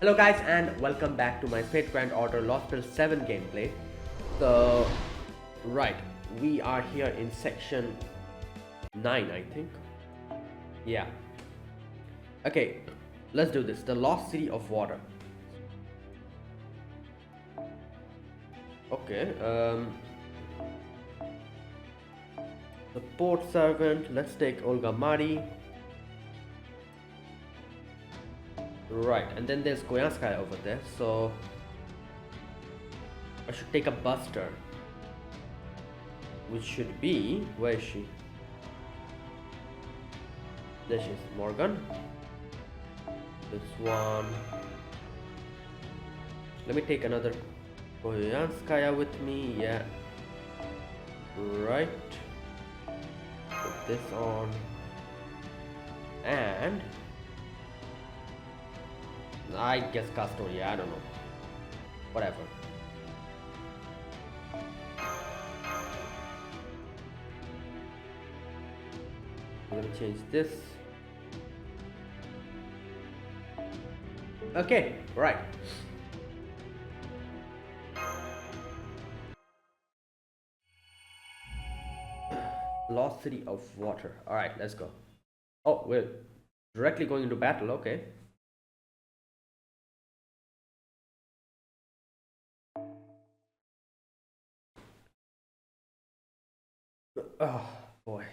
Hello guys and welcome back to my Fate Grand Order Lostbelt 7 gameplay. So, right, we are here in section 9 I think. Yeah. Okay, let's do this. The Lost City of Water. Okay, the port servant, let's take Olga Mari. Right, and then there's Koyanskaya over there, so I should take a buster, which should be, where is she? There she is, Morgan. This one. Let me take another Koyanskaya with me, yeah. Right. Put this on. And I guess Castoria, I don't know. Whatever. Let me change this. Okay, right. Lost City of Water. Alright, let's go. Oh, we're directly going into battle, okay. Oh boy.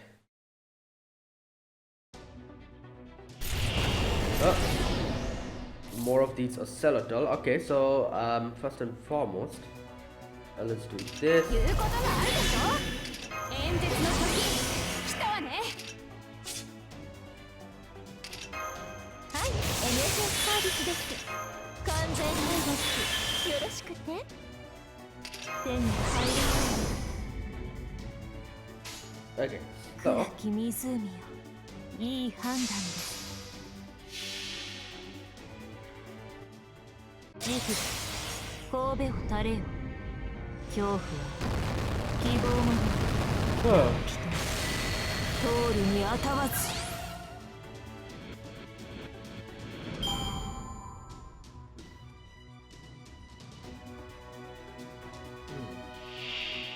More of these Ocelotl. Okay, so first and foremost, let's do this. Okay, so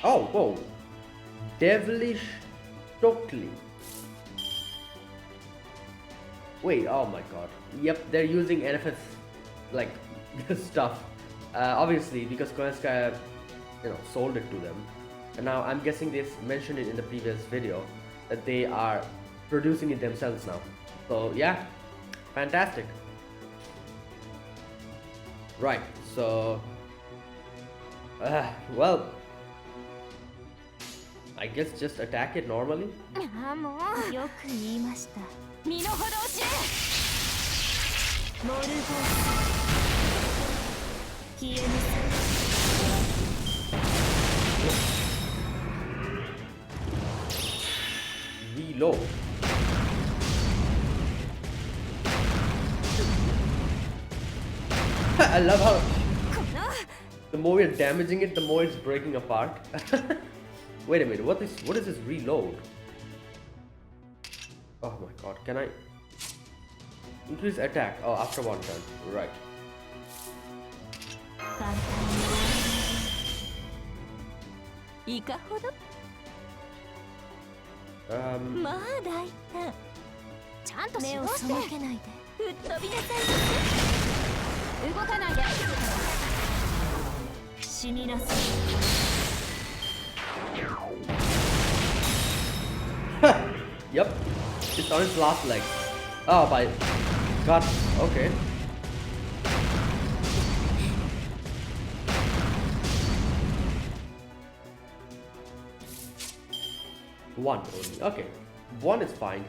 oh, whoa, devilish totally. Wait, oh my god. Yep, they're using NFS like stuff. Obviously, because Koyanskaya, sold it to them. And now I'm guessing they mentioned it in the previous video that they are producing it themselves now. So yeah, fantastic. Right, so well, I guess just attack it normally. Reload. I love how the more you're damaging it, the more it's breaking apart. Wait a minute, what is this reload? Oh my god, can I increase attack? Oh, after one turn, right. Yep, it's on its last leg. Oh my god, okay. One only, okay. One is fine.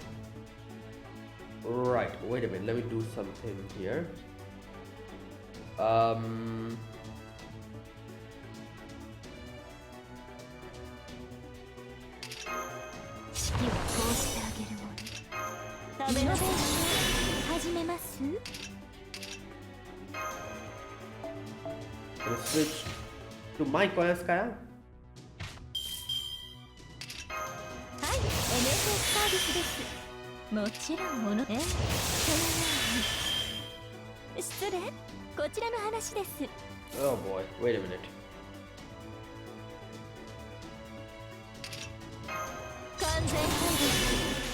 Right, wait a minute, let me do something here. Let's switch to my Koyanskaya. こちらの話です。 Oh boy, wait a minute. 完全配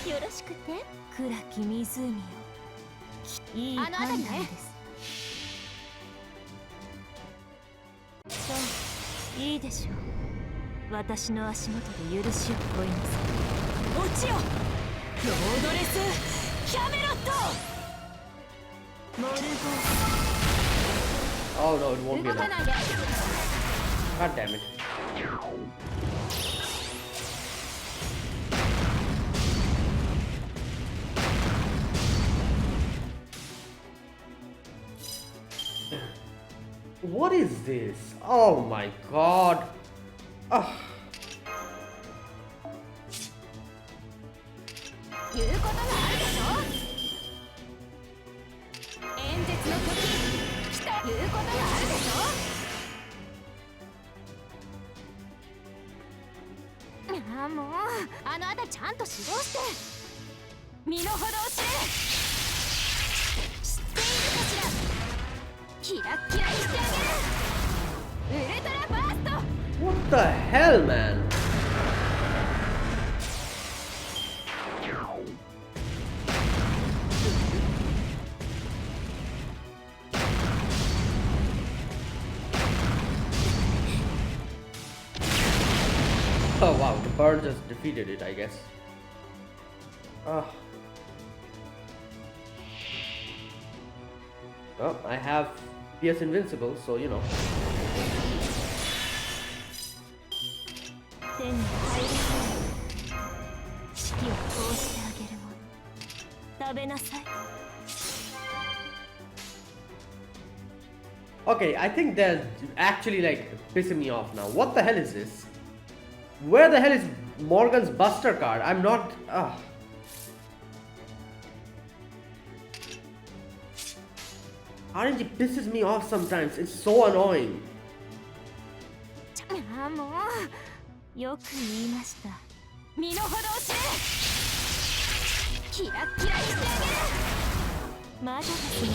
慮よろしくて。暗き湖よ。いい判断です。そう、いいでしょう。私の足元で許しを請いなさい。落ちよ、ロードレスキャメロット。モルゴー。 Oh no, it won't be enough. God damn it. What is this? Oh my god. Ah. 言うことがあるでしょ。演説の時、来た。言うことがあるでしょ。ああ、もうあのあたりちゃんと指導して身の程を知れ。知っているかしら。キラッキラにしてあげる。ウルトラバースト。 What the hell, man? Oh wow, the bird just defeated it, I guess. Oh, I have PS Invincible, so you know. 手に入る式を通してあげるもの。食べなさい。 Okay, I think they're actually like pissing me off now. What the hell is this? Where the hell is Morgan's Buster card? I'm not. RNG pisses me off sometimes. It's so annoying. ああ、もうよく言いました。身の程を知れ。キラッキラにしてあげる。まだですね。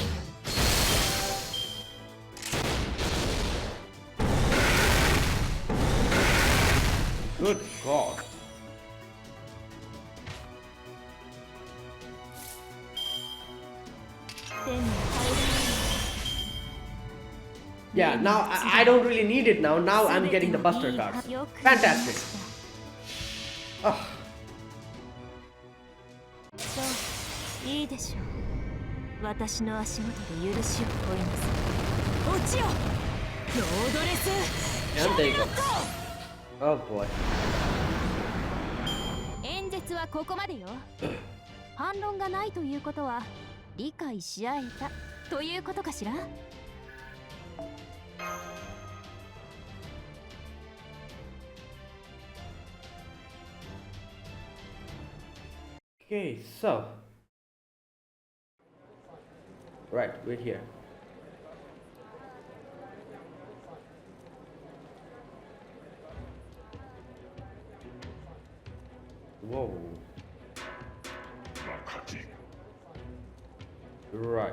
Good God. Yeah, now I don't really need it now. Now I'm getting the Buster cards. Fantastic. Oh. そう、いいでしょう。私の足元で許しを請いなさい。落ちよ、ロードレス。 And there you go. Oh boy. 演説はここまでよ。反論がないということは理解し合えたということかしら。 Okay, so right, we're here. Whoa. Right.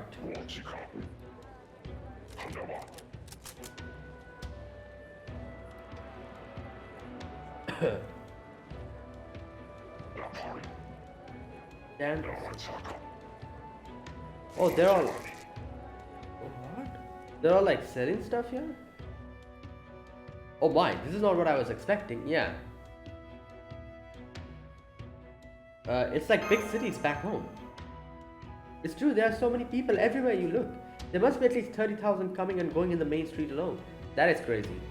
Damn. Oh, they're all. What? They're all like selling stuff here? Oh my, this is not what I was expecting. Yeah. It's like big cities back home. It's true, there are so many people everywhere you look. There must be at least 30,000 coming and going in the main street alone. That is crazy.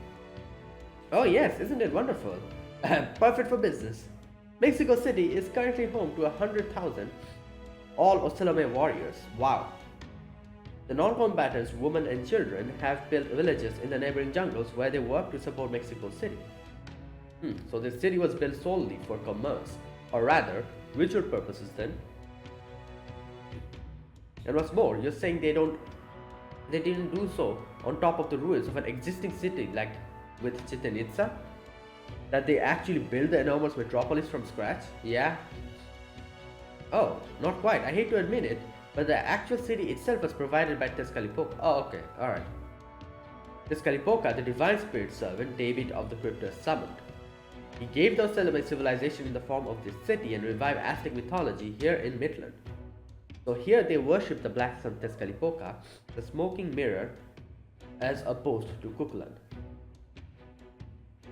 Oh yes, isn't it wonderful? Perfect for business. Mexico City is currently home to 100,000 all Ocelome warriors. Wow. The non-combatants, women and children have built villages in the neighboring jungles where they work to support Mexico City. So the city was built solely for commerce, or rather, ritual purposes then. And what's more, you're saying they didn't do so on top of the ruins of an existing city like with Chichen Itza? That they actually built the enormous metropolis from scratch? Yeah? Oh, not quite. I hate to admit it, But the actual city itself was provided by Tezcatlipoca. Oh, okay, alright. Tezcatlipoca, the divine spirit servant, Daybit of the crypt, summoned. He gave the Ocelome civilization in the form of this city and revived Aztec mythology here in Mictlan. So here they worship the black sun Tezcatlipoca, the smoking mirror, as opposed to Cuchulainn.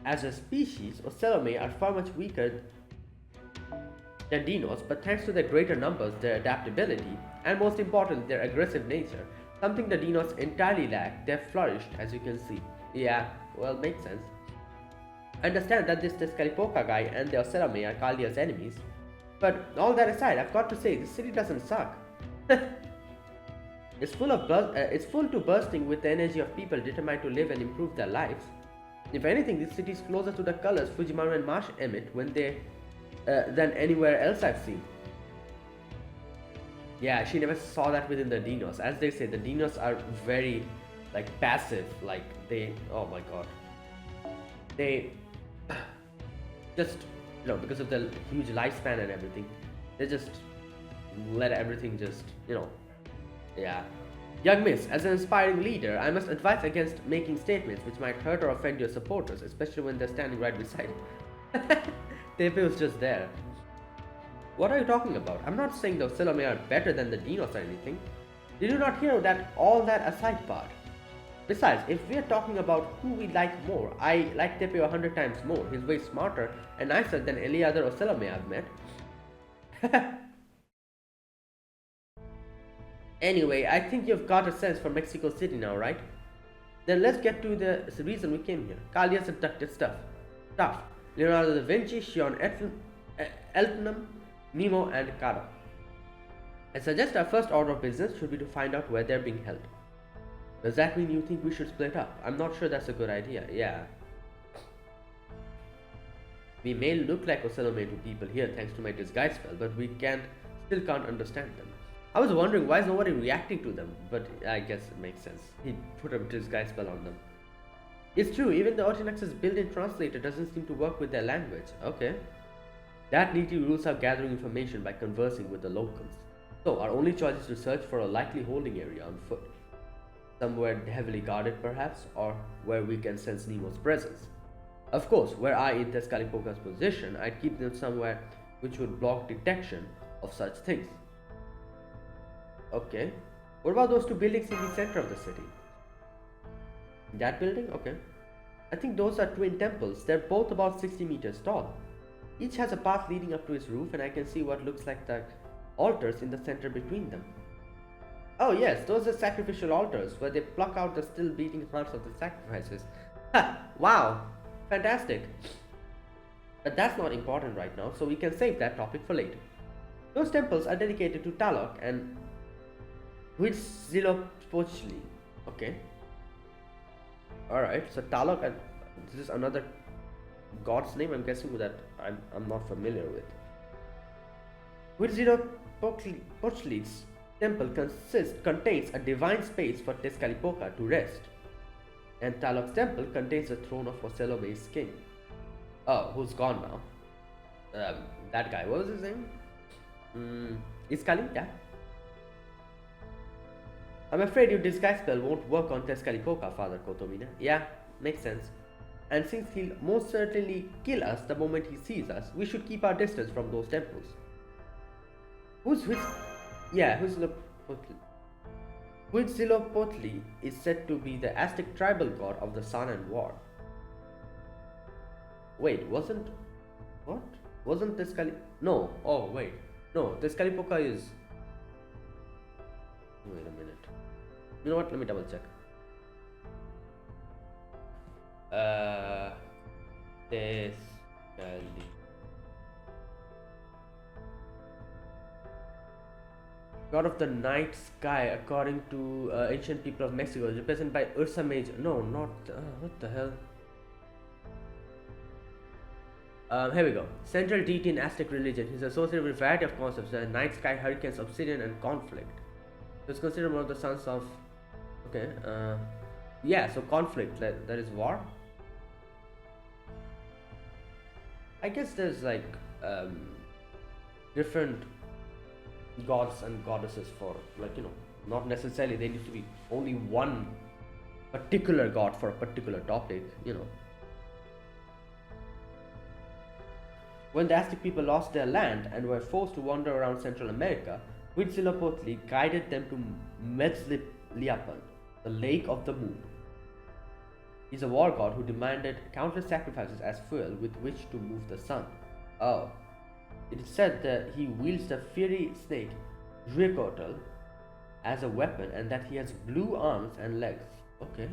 As a species, Ocelome are far much weaker than Dinos, but thanks to their greater numbers, their adaptability, and most importantly, their aggressive nature, something the Dinos entirely lack, they've flourished, as you can see. Yeah, well, makes sense. I understand that this Tezcatlipoca guy and the Ocelome are Kaldia's enemies, but all that aside, I've got to say, this city doesn't suck. It's full to bursting with the energy of people determined to live and improve their lives. If anything, this city is closer to the colors Fujimaru and Marsh emit than anywhere else I've seen. Yeah, she never saw that within the Dinos. As they say, the Dinos are very, passive. Oh my god. They just, because of the huge lifespan and everything, they just let everything just, yeah. Young Miss, as an inspiring leader, I must advise against making statements which might hurt or offend your supporters, especially when they're standing right beside you. Tepe was just there. What are you talking about? I'm not saying the Ocelome are better than the Dinos or anything. Did you not hear all that aside part? Besides, if we're talking about who we like more, I like Tepe 100 times more. He's way smarter and nicer than any other Ocelome I've met. Anyway, I think you've got a sense for Mexico City now, right? Then let's get to the reason we came here. Kaldia's abducted stuff. Leonardo da Vinci, Sean Eltonum, Nemo, and Caro. I suggest our first order of business should be to find out where they're being held. Does that mean you think we should split up? I'm not sure that's a good idea. Yeah. We may look like Ocelome to people here thanks to my disguise spell, but we still can't understand them. I was wondering why is nobody reacting to them, but I guess it makes sense. He put a disguise spell on them. It's true, even the Ortinax's built-in translator doesn't seem to work with their language. Okay. That neatly rules out gathering information by conversing with the locals. So our only choice is to search for a likely holding area on foot. Somewhere heavily guarded perhaps, or where we can sense Nemo's presence. Of course, were I in Tezcatlipoca's position, I'd keep them somewhere which would block detection of such things. Okay. What about those two buildings in the center of the city? That building? Okay. I think those are twin temples. They're both about 60 meters tall. Each has a path leading up to its roof, and I can see what looks like the altars in the center between them. Oh yes, those are sacrificial altars where they pluck out the still beating hearts of the sacrifices. Ha! Wow! Fantastic! But that's not important right now, so we can save that topic for later. Those temples are dedicated to Talok and Huitzilopochtli. Okay. Alright, so Talok, and this is another god's name, I'm guessing, that I'm not familiar with. Huitzilopochtli's temple contains a divine space for Tezcatlipoca to rest. And Talok's temple contains the throne of Ocelome's king. Oh, who's gone now? That guy, what was his name? Iskali? Yeah. I'm afraid your disguise spell won't work on Tezcatlipoca, Father Kotomina. Yeah, makes sense. And since he'll most certainly kill us the moment he sees us, we should keep our distance from those temples. Huitzilopochtli is said to be the Aztec tribal god of the sun and war. Wait, wasn't Tezcatlipoca? No, oh wait. No, Tezcatlipoca is... Wait a minute. You know what? Let me double check. God of the night sky, according to ancient people of Mexico, is represented by Ursa Major. No, not... what the hell? Here we go. Central deity in Aztec religion. He's associated with a variety of concepts: night sky, hurricanes, obsidian, and conflict. It's considered one of the sons of... Okay, yeah, so conflict, that is war. I guess there's like different gods and goddesses for, like, not necessarily they need to be only one particular god for a particular topic. When the Aztec people lost their land and were forced to wander around Central America, Huitzilopochtli guided them to Metzliapan, the Lake of the Moon. He's a war god who demanded countless sacrifices as fuel with which to move the sun. Oh. It is said that he wields the fiery snake Huitzilopochtli as a weapon and that he has blue arms and legs. Okay.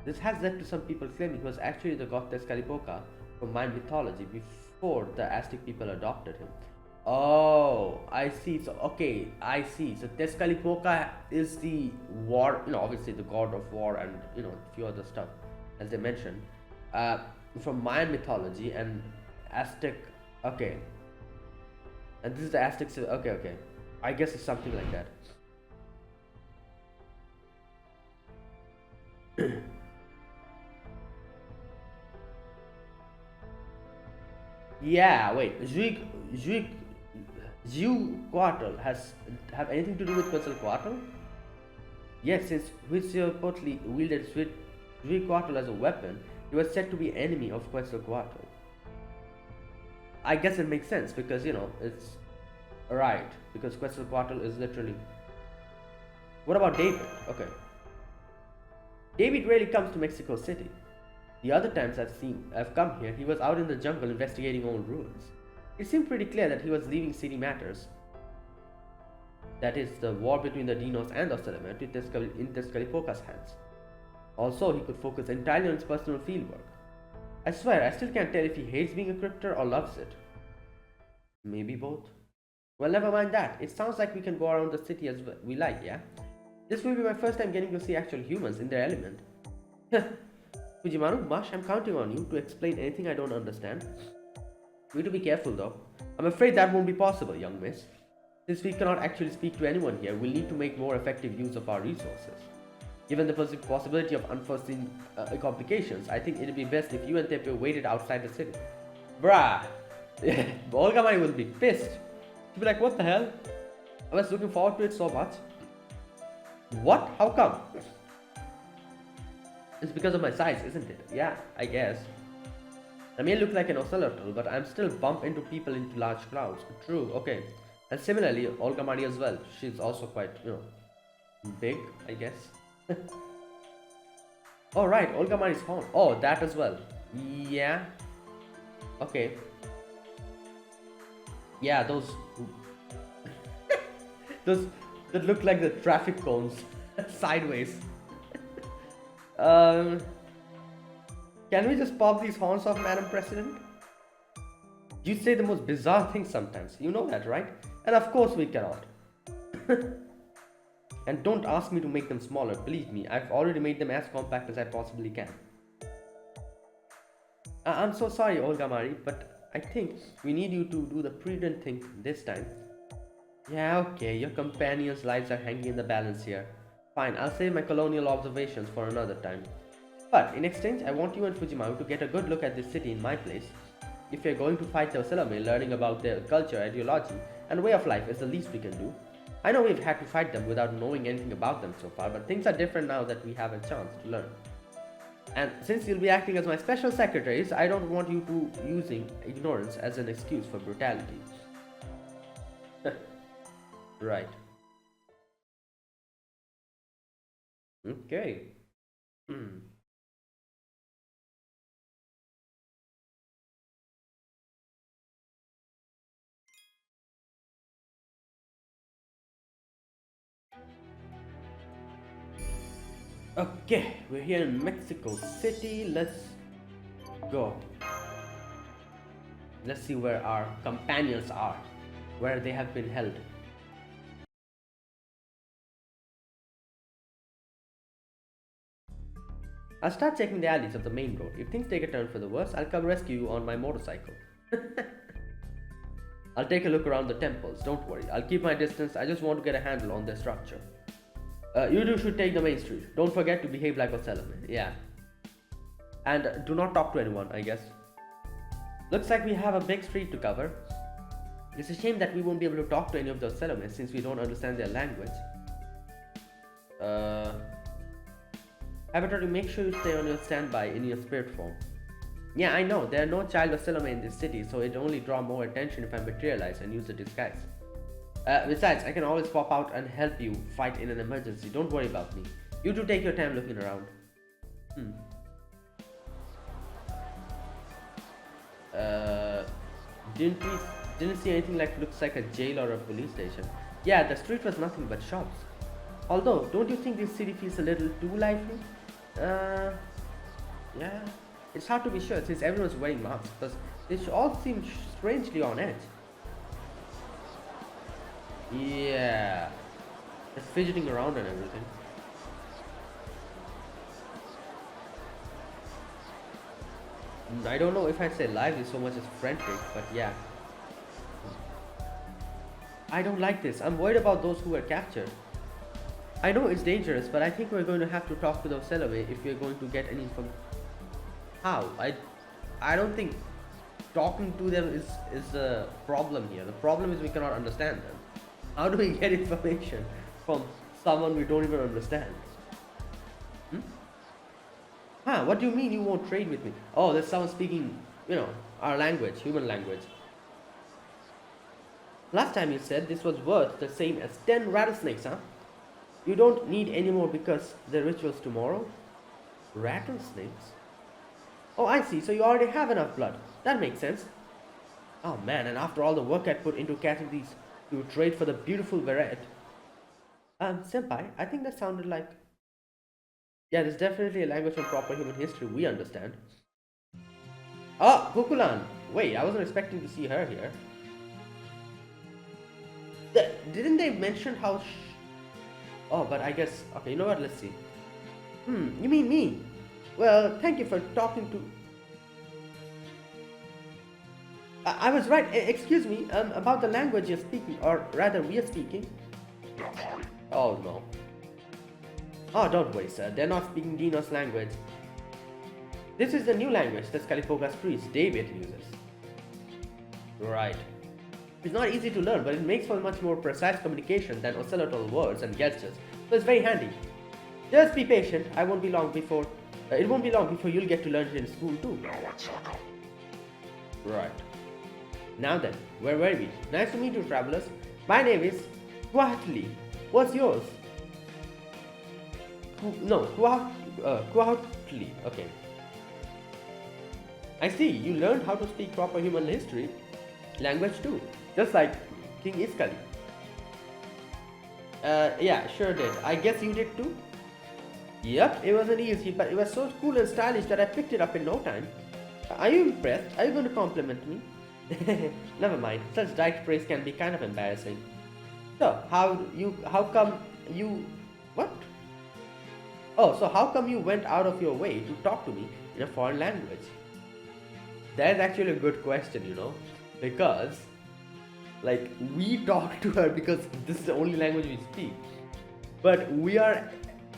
This has led to some people claiming he was actually the god Tezcatlipoca from Mayan mythology before the Aztec people adopted him. Oh, I see. So, okay, I see. So Tezcatlipoca is the war, obviously the god of war and, a few other stuff, as they mentioned, from Mayan mythology and Aztec. Okay. And this is the Aztec. Okay. I guess it's something like that. Yeah, wait. Huitzilopochtli have anything to do with Quetzalcoatl? Yes, since Huitzilopochtli wielded Huitzilopochtli as a weapon, he was said to be enemy of Quetzalcoatl. I guess it makes sense because it's right, because Quetzalcoatl is literally. What about Daybit? Okay. Daybit rarely comes to Mexico City. The other times I've come here, he was out in the jungle investigating old ruins. It seemed pretty clear that he was leaving city matters, that is, the war between the Dinos and the Osalemete, in Tezcatlipoca's hands. Also, he could focus entirely on his personal fieldwork. I swear, I still can't tell if he hates being a cryptor or loves it. Maybe both. Well, never mind that. It sounds like we can go around the city as we like, yeah? This will be my first time getting to see actual humans in their element. Fujimaru, Mush, I'm counting on you to explain anything I don't understand. We need to be careful though. I'm afraid that won't be possible, young miss. Since we cannot actually speak to anyone here, we'll need to make more effective use of our resources. Given the possibility of unforeseen complications, I think it'd be best if you and Tepe waited outside the city. Bruh! Olga Mai will be pissed. She'll be like, what the hell? I was looking forward to it so much. What? How come? It's because of my size, isn't it? Yeah, I guess. I may look like an ocelotl, but I'm still bump into people into large crowds. True, okay. And similarly, Olga Mari as well. She's also quite, big, I guess. Oh right, Olga Mari's horn. Oh, that as well. Yeah. Okay. Yeah, those that look like the traffic cones sideways. Can we just pop these horns off, Madam President? You say the most bizarre things sometimes. You know that, right? And of course we cannot. And don't ask me to make them smaller. Believe me, I've already made them as compact as I possibly can. I'm so sorry, Olga Mari, but I think we need you to do the prudent thing this time. Yeah, okay, your companions' lives are hanging in the balance here. Fine, I'll save my colonial observations for another time. But in exchange, I want you and Fujimaru to get a good look at this city in my place. If you're going to fight the Oselame, learning about their culture, ideology, and way of life is the least we can do. I know we've had to fight them without knowing anything about them so far, but things are different now that we have a chance to learn. And since you'll be acting as my special secretaries, I don't want you to using ignorance as an excuse for brutality. Right. Okay. Okay, we're here in Mexico City. Let's go. Let's see where our companions are, where they have been held. I'll start checking the alleys of the main road. If things take a turn for the worse, I'll come rescue you on my motorcycle. I'll take a look around the temples, don't worry. I'll keep my distance, I just want to get a handle on their structure. You two should take the main street. Don't forget to behave like a Salome. Yeah. And do not talk to anyone, I guess. Looks like we have a big street to cover. It's a shame that we won't be able to talk to any of those Selome since we don't understand their language. Avatar, make sure you stay on your standby in your spirit form. Yeah, I know, there are no child of Selome in this city, so it only draw more attention if I materialize and use the disguise. Besides, I can always pop out and help you fight in an emergency. Don't worry about me. You two take your time looking around. Didn't see anything like looks like a jail or a police station. Yeah, the street was nothing but shops. Although, don't you think this city feels a little too lively? Yeah. It's hard to be sure since everyone's wearing masks, but they all seem strangely on edge. Yeah. Just fidgeting around and everything. I don't know if I'd say lively so much as frantic, but yeah. I don't like this. I'm worried about those who were captured. I know it's dangerous, but I think we're going to have to talk to those Selome if we're going to get any information. How? I don't think talking to them is the problem here. The problem is we cannot understand them. How do we get information from someone we don't even understand? What do you mean you won't trade with me? Oh, there's someone speaking, our language, human language. Last time you said this was worth the same as 10 rattlesnakes, huh? You don't need any more because the ritual's tomorrow? Rattlesnakes? Oh, I see, so you already have enough blood. That makes sense. Oh man, and after all the work I put into catching these, you trade for the beautiful beret. Senpai, I think that sounded like... Yeah, there's definitely a language from proper human history we understand. Oh, Kukulan! Wait, I wasn't expecting to see her here. Didn't they mention how... Oh, but I guess... Okay, you know what, let's see. You mean me? Well, thank you for talking to... I was right, excuse me, about the language you're speaking, or rather we are speaking. Oh no. Oh, don't worry sir, they're not speaking Dinos language. This is the new language that Scalipoga's priest, Daybit, uses. Right. It's not easy to learn, but it makes for much more precise communication than occidental words and gestures, so it's very handy. Just be patient, it won't be long before you'll get to learn it in school too. Right. Now then, where were we? Nice to meet you, travelers. My name is Kuahtli. What's yours? Kuahtli. Okay. I see, you learned how to speak proper human history language too, just like King Iskali. Yeah, sure did. I guess you did too? Yep, it wasn't easy, but it was so cool and stylish that I picked it up in no time. Are you impressed? Are you going to compliment me? Never mind, such direct praise can be kind of embarrassing. So, how come you went out of your way to talk to me in a foreign language? That's actually a good question, because, like, we talk to her because this is the only language we speak. But we are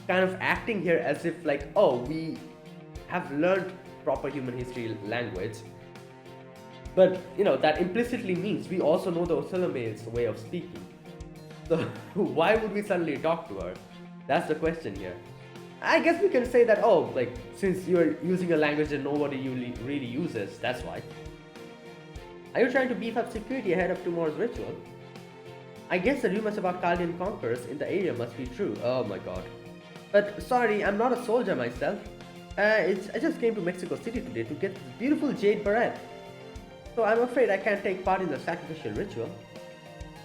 kind of acting here as if, like, oh, we have learned proper human history language. But, that implicitly means we also know the Osolome's way of speaking. So, why would we suddenly talk to her? That's the question here. I guess we can say that, oh, like, since you're using a language that nobody really uses, that's why. Are you trying to beef up security ahead of tomorrow's ritual? I guess the rumors about Chaldean conquerors in the area must be true. Oh my god. But sorry, I'm not a soldier myself. I just came to Mexico City today to get this beautiful jade beret. So I'm afraid I can't take part in the sacrificial ritual.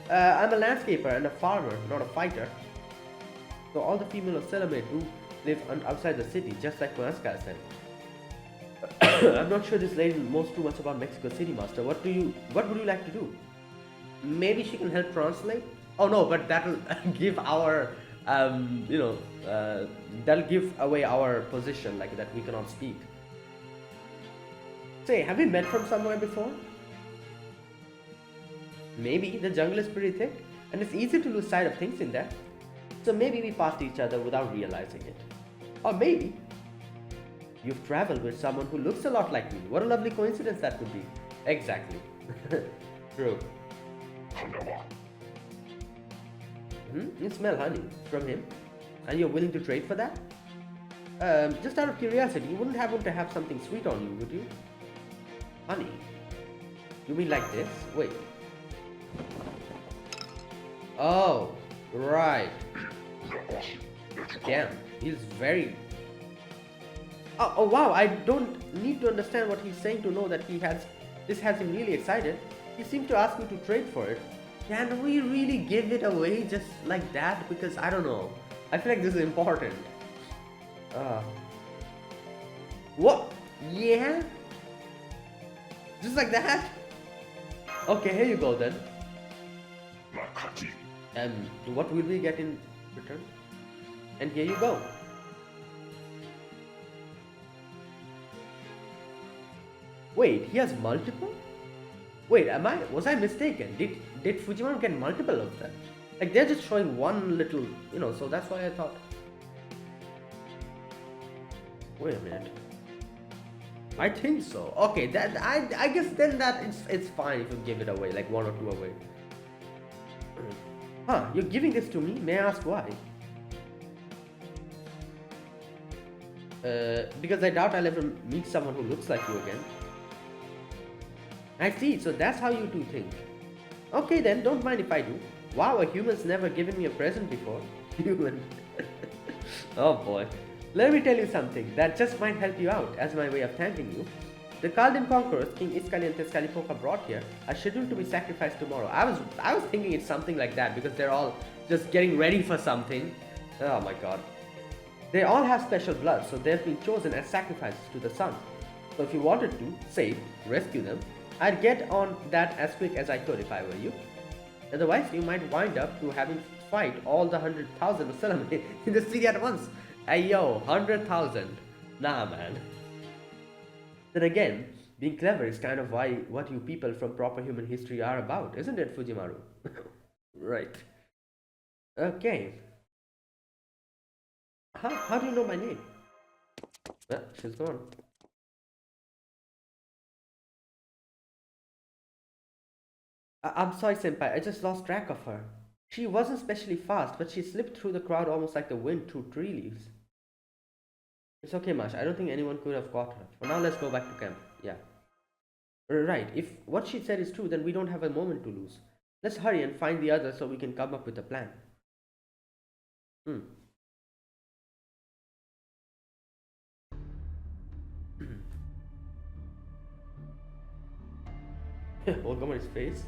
I'm a landscaper and a farmer, not a fighter. So all the female Selome do live outside the city, just like Konaska said. I'm not sure this lady knows too much about Mexico City, Master. What would you like to do? Maybe she can help translate? Oh no, but that'll give our, that'll give away our position, like that we cannot speak. Say, have we met from somewhere before? Maybe, the jungle is pretty thick, and it's easy to lose sight of things in there. So maybe we passed each other without realizing it. Or maybe you've traveled with someone who looks a lot like me. What a lovely coincidence that would be. Exactly. True. You smell honey from him, and you're willing to trade for that? Just out of curiosity, you wouldn't happen to have something sweet on you, would you? Honey? You mean like this? Wait. Oh, right. Damn, he's very... Oh wow, I don't need to understand what he's saying to know that this has him really excited. He seemed to ask me to trade for it. Can we really give it away just like that? Because I don't know. I feel like this is important. What? Yeah? Just like that? Okay, here you go then. What will we get in return? And here you go. Wait, he has multiple? Wait, was I mistaken? Did Fujimaru get multiple of them? Like they're just showing one little, so that's why I thought. Wait a minute. I think so. Okay, that I guess then that it's fine if you give it away, like one or two away. Huh, you're giving this to me? May I ask why? Because I doubt I'll ever meet someone who looks like you again. I see, so that's how you two think. Okay then, don't mind if I do. Wow, a human's never given me a present before. Human. Oh boy. Let me tell you something that just might help you out as my way of thanking you. The Chaldean conquerors, King Iskali and Tezcatlipoca brought here, are scheduled to be sacrificed tomorrow. I was thinking it's something like that because they're all just getting ready for something. Oh my god. They all have special blood, so they've been chosen as sacrifices to the sun. So if you wanted to, save, rescue them, I'd get on that as quick as I could if I were you. Otherwise, you might wind up to having to fight all the 100,000 of Salome in the city at once. Hey yo, 100,000. Nah man. Then again, being clever is kind of what you people from proper human history are about, isn't it, Fujimaru? Right. Okay. How do you know my name? Well, she's gone. I'm sorry, Senpai, I just lost track of her. She wasn't especially fast, but she slipped through the crowd almost like the wind through tree leaves. It's okay, Mash. I don't think anyone could have caught her. For now, let's go back to camp. Yeah. Right. If what she said is true, then we don't have a moment to lose. Let's hurry and find the others so we can come up with a plan. Montgomery's face.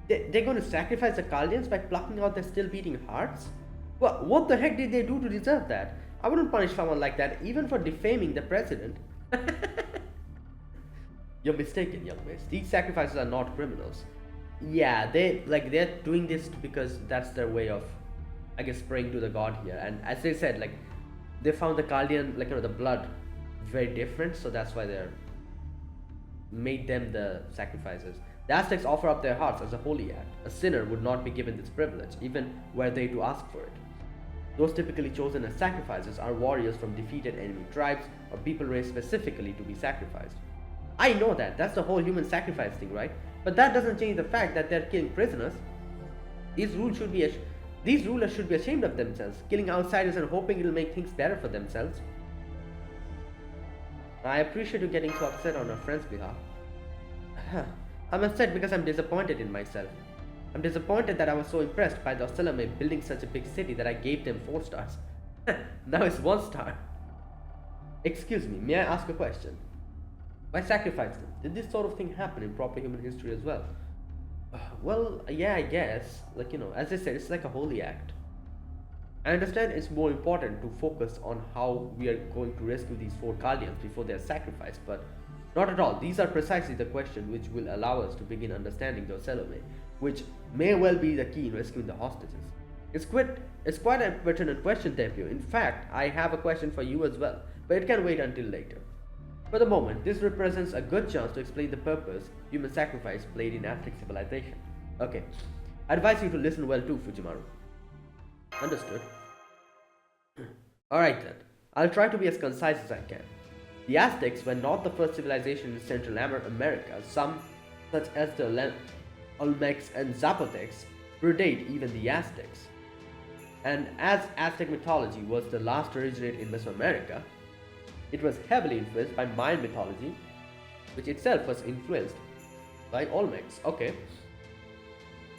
They're going to sacrifice the Chaldeans by plucking out their still beating hearts? What the heck did they do to deserve that? I wouldn't punish someone like that, even for defaming the president. You're mistaken, young miss. These sacrifices are not criminals. Yeah, they're doing this because that's their way of, I guess, praying to the god here. And as they said, like, they found the Chaldean, the blood very different, so that's why they're made them the sacrifices. The Aztecs offer up their hearts as a holy act. A sinner would not be given this privilege, even were they to ask for it. Those typically chosen as sacrifices are warriors from defeated enemy tribes or people raised specifically to be sacrificed. I know that, that's the whole human sacrifice thing, right? But that doesn't change the fact that they're killing prisoners. These rulers should be ashamed of themselves, killing outsiders and hoping it'll make things better for themselves. I appreciate you getting so upset on our friend's behalf. I'm upset because I'm disappointed in myself. I'm disappointed that I was so impressed by the Salome building such a big city that I gave them 4 stars. Now it's 1 star. Excuse me, may I ask a question? Why sacrifice them? Did this sort of thing happen in proper human history as well? Well, yeah, I guess. As I said, it's like a holy act. I understand it's more important to focus on how we are going to rescue these 4 Chaldeans before they are sacrificed, but not at all. These are precisely the questions which will allow us to begin understanding the Salome, which may well be the key in rescuing the hostages. It's quite a pertinent question, Tepio. In fact, I have a question for you as well, but it can wait until later. For the moment, this represents a good chance to explain the purpose human sacrifice played in Aztec civilization. Okay, I advise you to listen well too, Fujimaru. Understood. Alright then, I'll try to be as concise as I can. The Aztecs were not the first civilization in Central America. Some such as the Olmecs and Zapotecs, predate even the Aztecs. And as Aztec mythology was the last to originate in Mesoamerica, it was heavily influenced by Mayan mythology, which itself was influenced by Olmecs. Okay.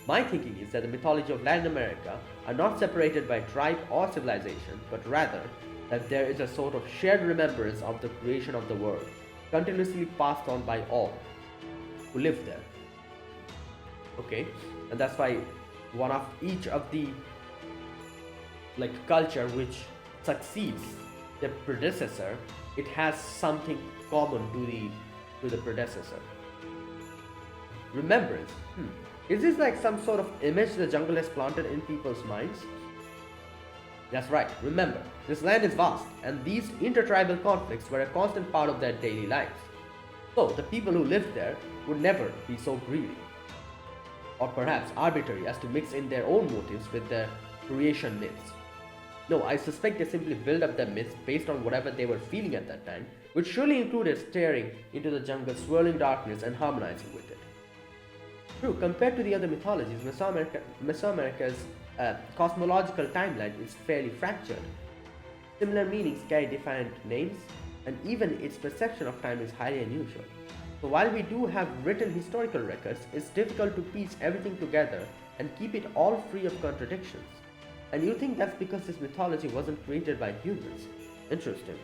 My thinking is that the mythology of Latin America are not separated by tribe or civilization, but rather that there is a sort of shared remembrance of the creation of the world, continuously passed on by all who live there. Okay, and that's why one of each of the culture which succeeds the predecessor, it has something common to the predecessor. Remembrance. Is this like some sort of image the jungle has planted in people's minds? That's right, remember, this land is vast, and these intertribal conflicts were a constant part of their daily lives. So, the people who lived there would never be so greedy, or perhaps arbitrary, as to mix in their own motives with their creation myths. No, I suspect they simply built up their myths based on whatever they were feeling at that time, which surely included staring into the jungle's swirling darkness and harmonizing with it. True, compared to the other mythologies, Mesoamerica's cosmological timeline is fairly fractured. Similar meanings carry defined names, and even its perception of time is highly unusual. So while we do have written historical records, it's difficult to piece everything together and keep it all free of contradictions. And you think that's because this mythology wasn't created by humans? Interesting.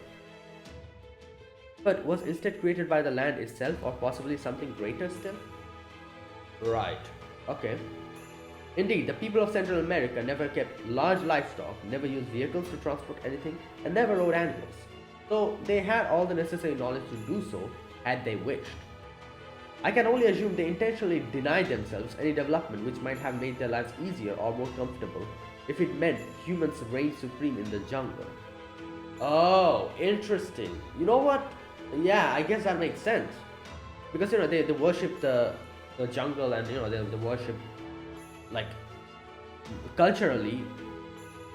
But was instead created by the land itself, or possibly something greater still? Right. Okay. Indeed, the people of Central America never kept large livestock, never used vehicles to transport anything, and never rode animals. So they had all the necessary knowledge to do so had they wished. I can only assume they intentionally denied themselves any development which might have made their lives easier or more comfortable if it meant humans reigned supreme in the jungle. Oh, interesting. You know what? Yeah, I guess that makes sense. Because they worship the jungle, and they worship culturally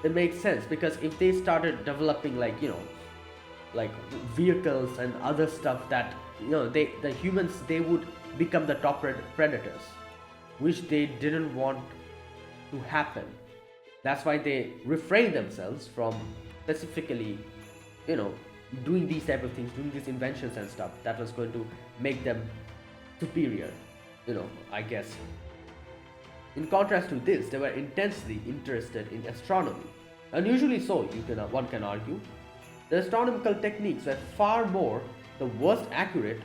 it makes sense, because if they started developing vehicles and other stuff, that the humans, they would become the top predators, which they didn't want to happen. That's why they refrain themselves from specifically doing these type of things, doing these inventions and stuff that was going to make them superior, I guess. In contrast to this, they were intensely interested in astronomy. Unusually so, one can argue. The astronomical techniques were far more the most accurate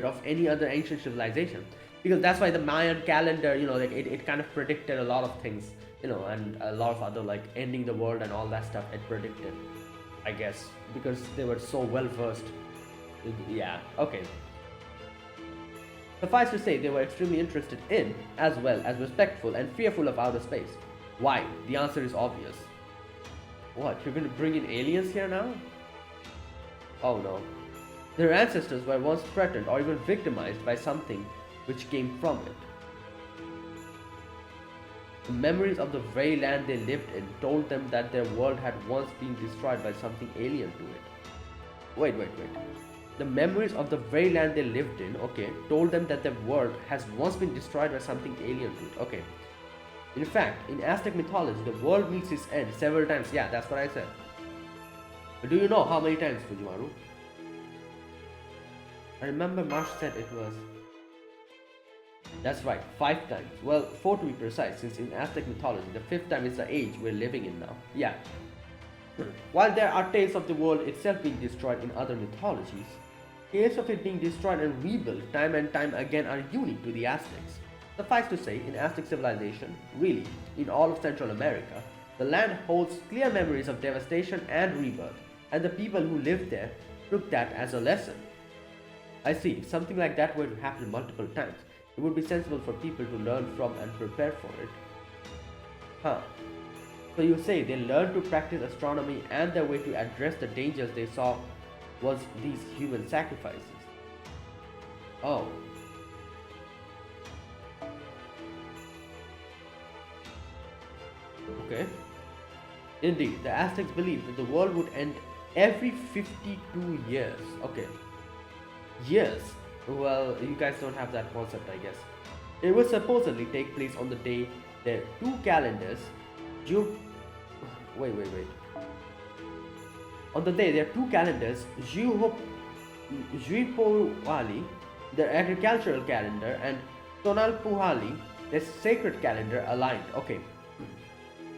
of any other ancient civilization. Because that's why the Mayan calendar, it kind of predicted a lot of things, and a lot of other ending the world and all that stuff it predicted, I guess, because they were so well versed. Yeah, okay. Suffice to say, they were extremely interested in, as well as respectful and fearful of outer space. Why? The answer is obvious. What, you're going to bring in aliens here now? Oh no. Their ancestors were once threatened or even victimized by something which came from it. The memories of the very land they lived in told them that their world had once been destroyed by something alien to it. Wait. The memories of the very land they lived in, told them that their world has once been destroyed by something alien to it. In fact, in Aztec mythology, the world meets its end several times. Yeah, that's what I said. But do you know how many times, Fujimaru? I remember Marsh said it was... That's right, 5 times. Well, 4 to be precise, since in Aztec mythology, the 5th time is the age we're living in now. Yeah. While there are tales of the world itself being destroyed in other mythologies, tales of it being destroyed and rebuilt time and time again are unique to the Aztecs. Suffice to say, in Aztec civilization, really, in all of Central America, the land holds clear memories of devastation and rebirth, and the people who lived there took that as a lesson. I see, if something like that were to happen multiple times, it would be sensible for people to learn from and prepare for it. Huh. So you say they learned to practice astronomy, and their way to address the dangers they saw was these human sacrifices. Oh. Okay. Indeed, the Aztecs believed that the world would end every 52 years. Okay. Years. Well, you guys don't have that concept, I guess. It would supposedly take place on the day their two calendars, Ju- wait. On the day their two calendars, Juipoali, their agricultural calendar, and Tonalpuhali, their sacred calendar, aligned. Okay.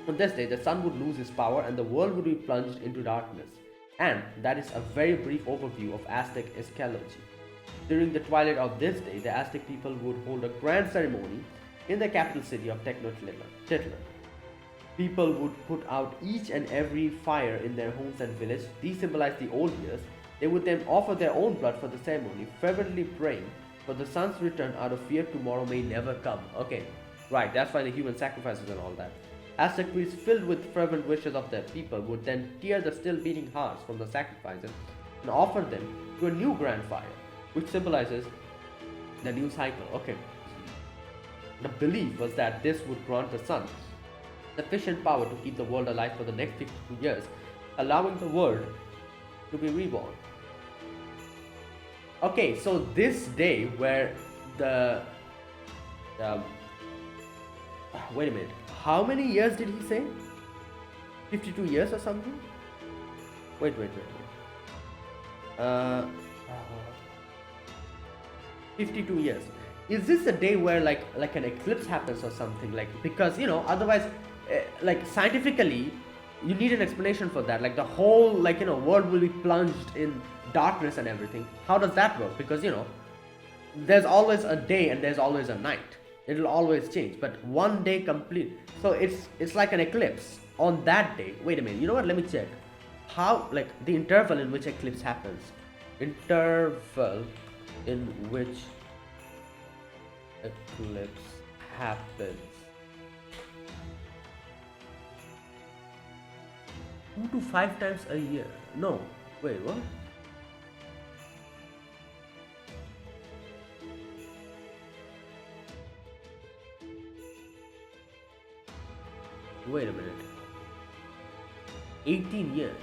On this day, the sun would lose its power and the world would be plunged into darkness. And that is a very brief overview of Aztec eschatology. During the twilight of this day, the Aztec people would hold a grand ceremony in the capital city of Tenochtitlan. People would put out each and every fire in their homes and village. These symbolize the old years. They would then offer their own blood for the ceremony, fervently praying for the sun's return out of fear tomorrow may never come. Okay, right, that's why the human sacrifices and all that. Aztec priests filled with fervent wishes of their people would then tear the still beating hearts from the sacrifices and offer them to a new grand fire, which symbolizes the new cycle. Okay. The belief was that this would grant the sun sufficient power to keep the world alive for the next 52 years, allowing the world to be reborn. Okay, so this day where the wait a minute, how many years did he say? 52 years or something? Wait. 52 years. Is this a day where like an eclipse happens or something? Like, because otherwise, like scientifically, you need an explanation for that. Like the whole world will be plunged in darkness and everything. How does that work? Because there's always a day and there's always a night. It'll always change, but one day complete. So it's like an eclipse on that day. Wait a minute. You know what? Let me check. How, like, the interval in which eclipse happens. Interval in which eclipse happens. 2 to 5 times a year. No. Wait, what? Wait a minute. 18 years.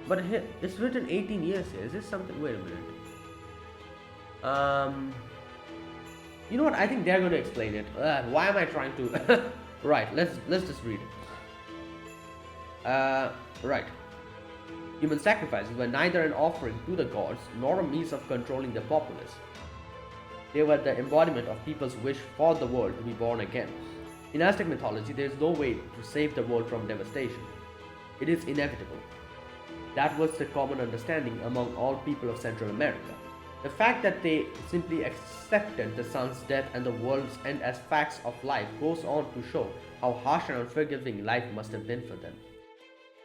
But here, it's written 18 years here. Is this something? Wait a minute. You know what? I think they're going to explain it. Why am I trying to? Right. Let's just read it. Right. Human sacrifices were neither an offering to the gods nor a means of controlling the populace. They were the embodiment of people's wish for the world to be born again. In Aztec mythology, there is no way to save the world from devastation. It is inevitable. That was the common understanding among all people of Central America. The fact that they simply accepted the sun's death and the world's end as facts of life goes on to show how harsh and unforgiving life must have been for them.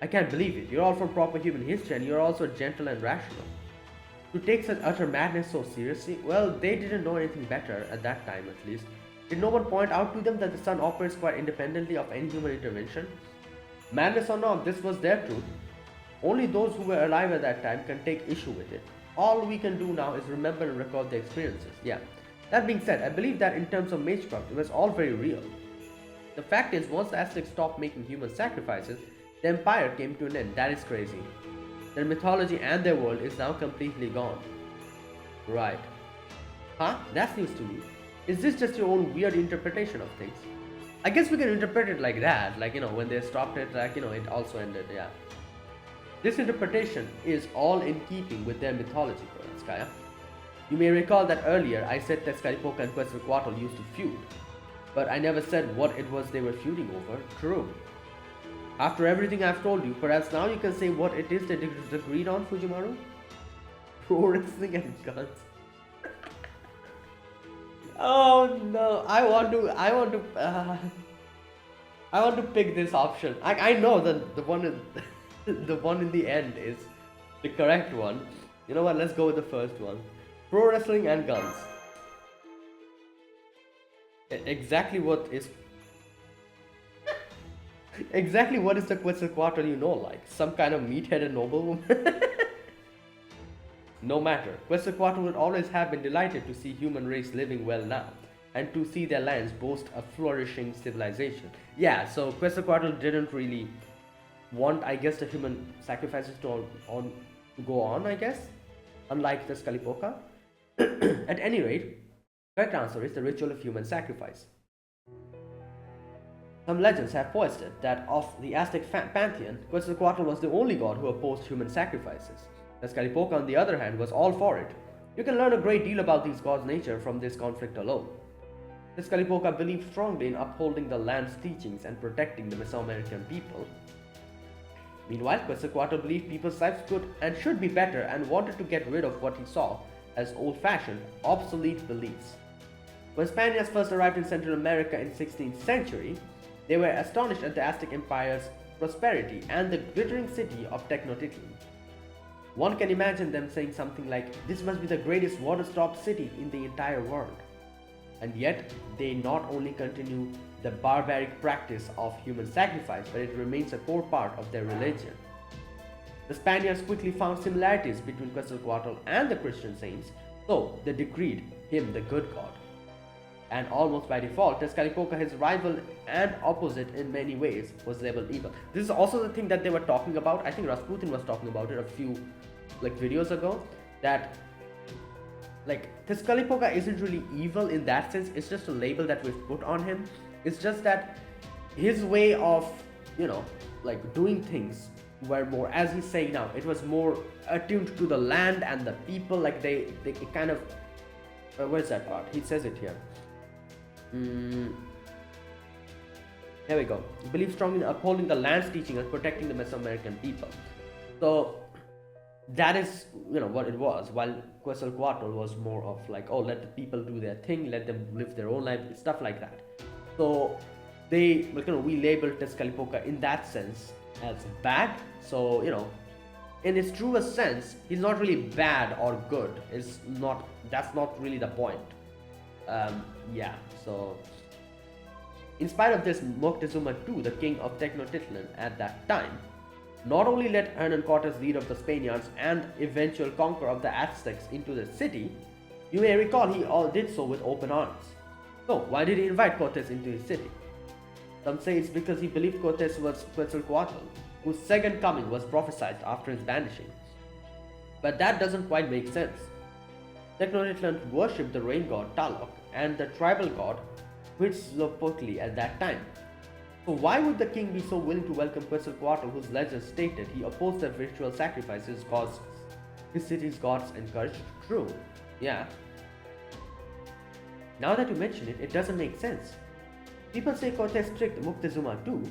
I can't believe it. You're all from proper human history and you're also gentle and rational. To take such utter madness so seriously? Well, they didn't know anything better at that time, at least. Did no one point out to them that the sun operates quite independently of any human intervention? Madness or not, this was their truth. Only those who were alive at that time can take issue with it. All we can do now is remember and record the experiences. Yeah. That being said, I believe that in terms of magecraft, it was all very real. The fact is, once the Aztecs stopped making human sacrifices, the empire came to an end. That is crazy. Their mythology and their world is now completely gone. Right. Huh? That's news to me. Is this just your own weird interpretation of things? I guess we can interpret it like that. Like, when they stopped it, like, it also ended, yeah. This interpretation is all in keeping with their mythology, Skaya. You may recall that earlier I said that Tezcatlipoca and Quetzalcoatl used to feud. But I never said what it was they were feuding over. True. After everything I've told you, perhaps now you can say what it is they disagreed on, Fujimaru? Pro wrestling and guns. Oh no, I want to pick this option. I know that the one in the end is the correct one. You know what? Let's go with the first one. Pro wrestling and guns. Exactly what is the Quetzalcoatl like? Some kind of meat-headed noblewoman? No matter, Quetzalcoatl would always have been delighted to see human race living well now, and to see their lands boast a flourishing civilization. Yeah, so Quetzalcoatl didn't really want, I guess, the human sacrifices to go on, I guess, unlike the Skalipoka. At any rate, correct answer is the ritual of human sacrifice. Some legends have posted that of the Aztec pantheon, Quetzalcoatl was the only god who opposed human sacrifices. The Skalipoka, on the other hand, was all for it. You can learn a great deal about these gods' nature from this conflict alone. The Skalipoka believed strongly in upholding the land's teachings and protecting the Mesoamerican people. Meanwhile, Quetzalcoatl believed people's lives could and should be better and wanted to get rid of what he saw as old-fashioned, obsolete beliefs. When Spaniards first arrived in Central America in the 16th century, they were astonished at the Aztec Empire's prosperity and the glittering city of Tenochtitlan. One can imagine them saying something like, "This must be the greatest water-stopped city in the entire world." And yet, they not only continue the barbaric practice of human sacrifice, but it remains a core part of their religion. The Spaniards quickly found similarities between Quetzalcoatl and the Christian saints, so they decreed him the good god. And almost by default, Tezcatlipoca, his rival and opposite in many ways, was labeled evil. This is also the thing that they were talking about. I think Rasputin was talking about it a few videos ago, that Tezcatlipoca isn't really evil in that sense. It's just a label that we've put on him. It's just that his way of doing things were more, as he's saying now, it was more attuned to the land and the people. They kind of where's that part? He says it here. Here we go. He believes strongly in upholding the land's teaching and protecting the Mesoamerican people. So that is what it was, while Quetzalcoatl was more of let the people do their thing, let them live their own life, stuff like that. So they we labeled Tezcatlipoca in that sense as bad. So in its truest sense, he's not really bad or good. That's not really the point. So in spite of this, Moctezuma II, the king of Tenochtitlan at that time, not only let Hernan Cortes, leader of the Spaniards and eventual conqueror of the Aztecs, into the city. You may recall he all did so with open arms. So why did he invite Cortes into his city? Some say it's because he believed Cortes was Quetzalcoatl, whose second coming was prophesied after his banishing. But that doesn't quite make sense. Tenochtitlan worshipped the rain god Tlaloc and the tribal god Huitzilopochtli at that time. So why would the king be so willing to welcome Quetzalcoatl, whose legend stated he opposed the ritual sacrifices because his city's gods encouraged? True, yeah. Now that you mention it, it doesn't make sense. People say Cortes tricked Moctezuma II.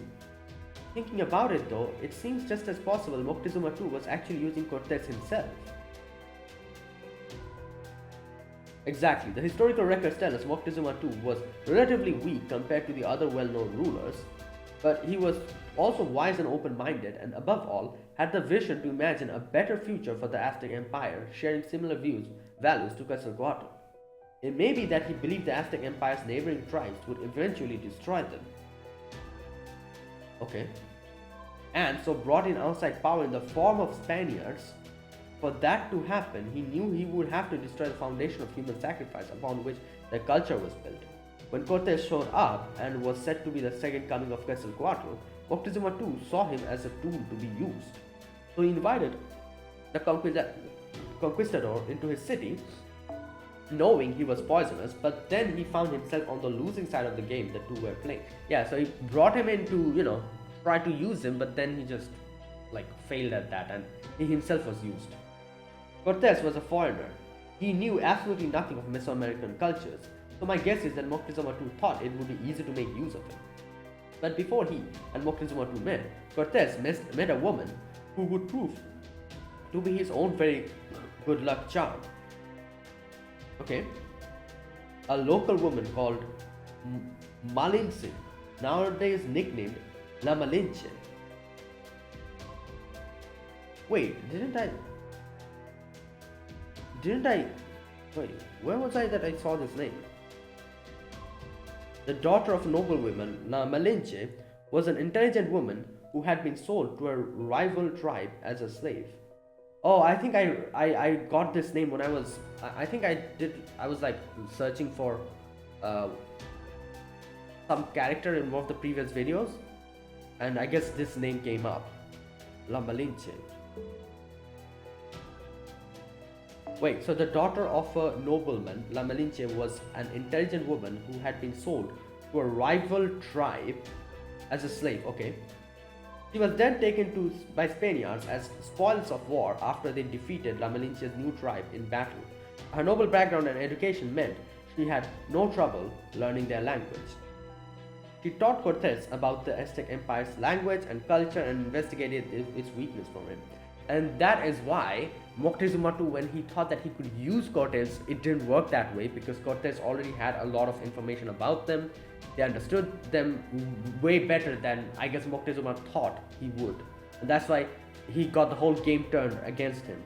Thinking about it though, it seems just as possible Moctezuma II was actually using Cortes himself. Exactly, the historical records tell us Moctezuma II was relatively weak compared to the other well-known rulers, but he was also wise and open-minded, and above all, had the vision to imagine a better future for the Aztec Empire, sharing similar values to Quetzalcoatl. It may be that he believed the Aztec Empire's neighboring tribes would eventually destroy them. Okay. And so brought in outside power in the form of Spaniards. For that to happen, he knew he would have to destroy the foundation of human sacrifice upon which the culture was built. When Cortes showed up and was said to be the second coming of Quetzalcoatl, Moctezuma II saw him as a tool to be used. So he invited the conquistador into his city, knowing he was poisonous, but then he found himself on the losing side of the game the two were playing. Yeah, so he brought him in to, try to use him, but then he just failed at that, and he himself was used. Cortes was a foreigner. He knew absolutely nothing of Mesoamerican cultures, so my guess is that Moctezuma II thought it would be easy to make use of him. But before he and Moctezuma II met, Cortes met a woman who would prove to be his own very good luck charm. Okay, a local woman called Malinche, nowadays nicknamed La Malinche. Wait, wait, where was I that I saw this name? The daughter of noblewoman La Malinche was an intelligent woman who had been sold to a rival tribe as a slave. Oh, I think I got this name when I was searching for some character in one of the previous videos, and I guess this name came up. La Malinche. Wait, so the daughter of a nobleman, La Malinche, was an intelligent woman who had been sold to a rival tribe as a slave. Okay. She was then taken by Spaniards as spoils of war after they defeated La Malinche's new tribe in battle. Her noble background and education meant she had no trouble learning their language. She taught Cortes about the Aztec Empire's language and culture and investigated its weakness from it. And that is why Moctezuma II, when he thought that he could use Cortes, it didn't work that way, because Cortes already had a lot of information about them. They understood them way better than I guess Moctezuma thought he would. And that's why he got the whole game turned against him.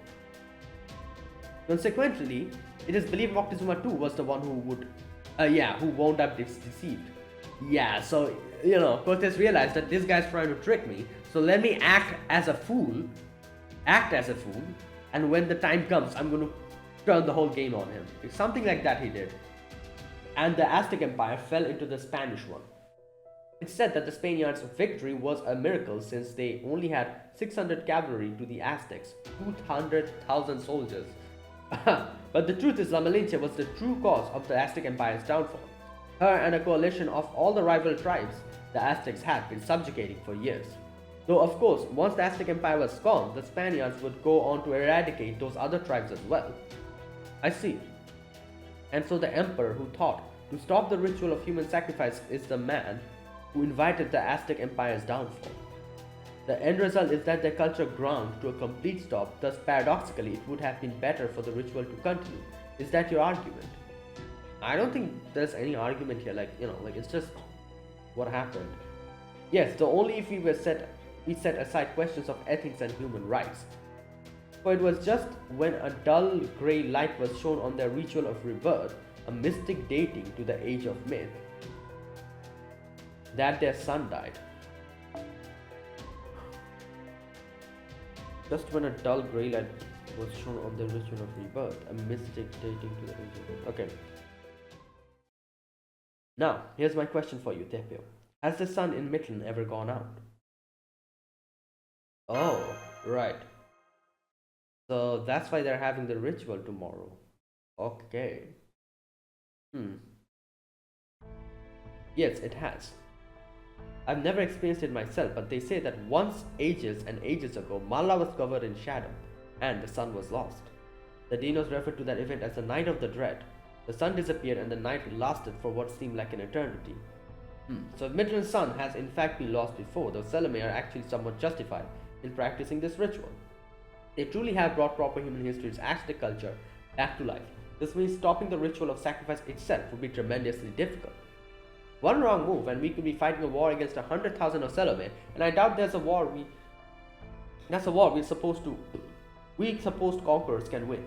Consequently, it is believed Moctezuma II was the one who who wound up deceived. Yeah, so, Cortes realized that this guy's trying to trick me, so let me act as a fool, and when the time comes, I'm going to turn the whole game on him. It's something like that he did. And the Aztec Empire fell into the Spanish one. It's said that the Spaniards' victory was a miracle, since they only had 600 cavalry to the Aztecs' 200,000 soldiers. But the truth is, La Malinche was the true cause of the Aztec Empire's downfall. Her and a coalition of all the rival tribes the Aztecs had been subjugating for years. Though of course, once the Aztec Empire was gone, the Spaniards would go on to eradicate those other tribes as well. I see. And so the emperor who thought to stop the ritual of human sacrifice is the man who invited the Aztec Empire's downfall. The end result is that their culture ground to a complete stop, thus paradoxically it would have been better for the ritual to continue. Is that your argument? I don't think there's any argument here, it's just what happened. Yes, though only if we set aside questions of ethics and human rights. For it was just when a dull grey light was shown on their ritual of rebirth, a mystic dating to the age of myth, that their son died. Just when a dull grey light was shown on the ritual of rebirth, a mystic dating to the age of myth. Okay. Now, here's my question for you, Tepio. Has the sun in Mictlan ever gone out? Oh, right. So that's why they're having the ritual tomorrow. Okay. Yes, it has. I've never experienced it myself, but they say that once, ages and ages ago, Mala was covered in shadow, and the sun was lost. The Dinos referred to that event as the Night of the Dread. The sun disappeared and the night lasted for what seemed like an eternity. So Mictlan's sun has in fact been lost before, though Seleme are actually somewhat justified in practicing this ritual. They truly have brought proper human history's Aztec culture back to life. This means stopping the ritual of sacrifice itself would be tremendously difficult. One wrong move and we could be fighting a war against 100,000 of Seleme, and I doubt that's a war we supposed conquerors can win.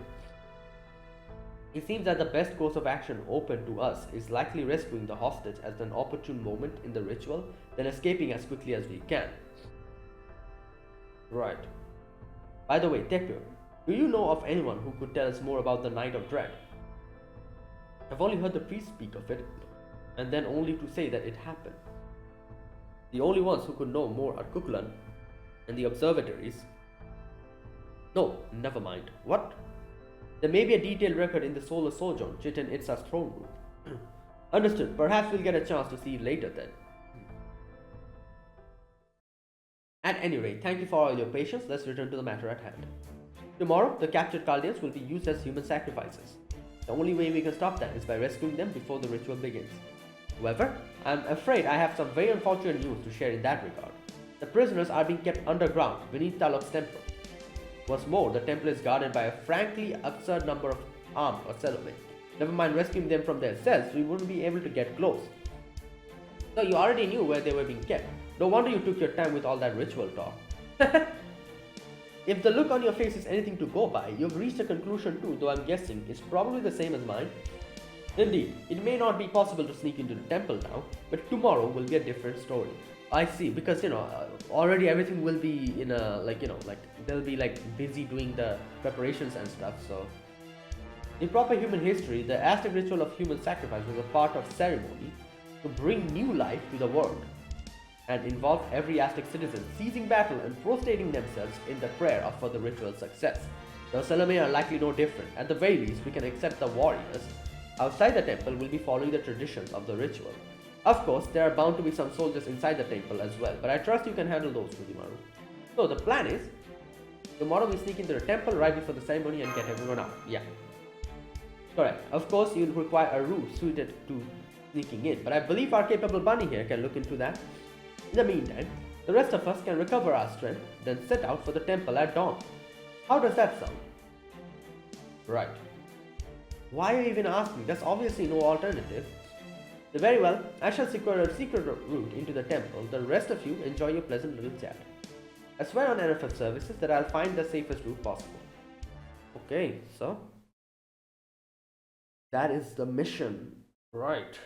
It seems that the best course of action open to us is likely rescuing the hostage at an opportune moment in the ritual, then escaping as quickly as we can. Right. By the way, Tepio, do you know of anyone who could tell us more about the Night of Dread? I've only heard the priest speak of it, and then only to say that it happened. The only ones who could know more are Kukulan and the observatories. No, never mind. What? There may be a detailed record in the Solar Sojourn, Chichen Itza's throne room. Understood. Perhaps we'll get a chance to see it later then. At any rate, thank you for all your patience. Let's return to the matter at hand. Tomorrow, the captured Chaldeans will be used as human sacrifices. The only way we can stop that is by rescuing them before the ritual begins. However, I'm afraid I have some very unfortunate news to share in that regard. The prisoners are being kept underground beneath Talok's temple. What's more, the temple is guarded by a frankly absurd number of armed Selome. Never mind rescuing them from their cells, we wouldn't be able to get close. So you already knew where they were being kept. No wonder you took your time with all that ritual talk. If the look on your face is anything to go by, you've reached a conclusion too, though I'm guessing it's probably the same as mine. Indeed, it may not be possible to sneak into the temple now, but tomorrow will be a different story. I see, because already everything will be in a they'll be busy doing the preparations and stuff. So in proper human history, the Aztec ritual of human sacrifice was a part of ceremony to bring new life to the world. and involved every Aztec citizen seizing battle and prostrating themselves in the prayer for the ritual's success. The Salome are likely no different. At the very least, we can accept the warriors outside the temple will be following the traditions of the ritual. Of course, there are bound to be some soldiers inside the temple as well, but I trust you can handle those, Fujimaru. So the plan is, tomorrow we sneak into the temple right before the ceremony and get everyone out. Yeah. Correct. Of course, you'll require a route suited to sneaking in, but I believe our capable bunny here can look into that. In the meantime, the rest of us can recover our strength, then set out for the temple at dawn. How does that sound? Right. Why are you even asking? There's obviously no alternative. Very well, I shall secure a secret route into the temple. The rest of you enjoy your pleasant little chat. I swear on NFF services that I'll find the safest route possible. Okay, so that is the mission. Right.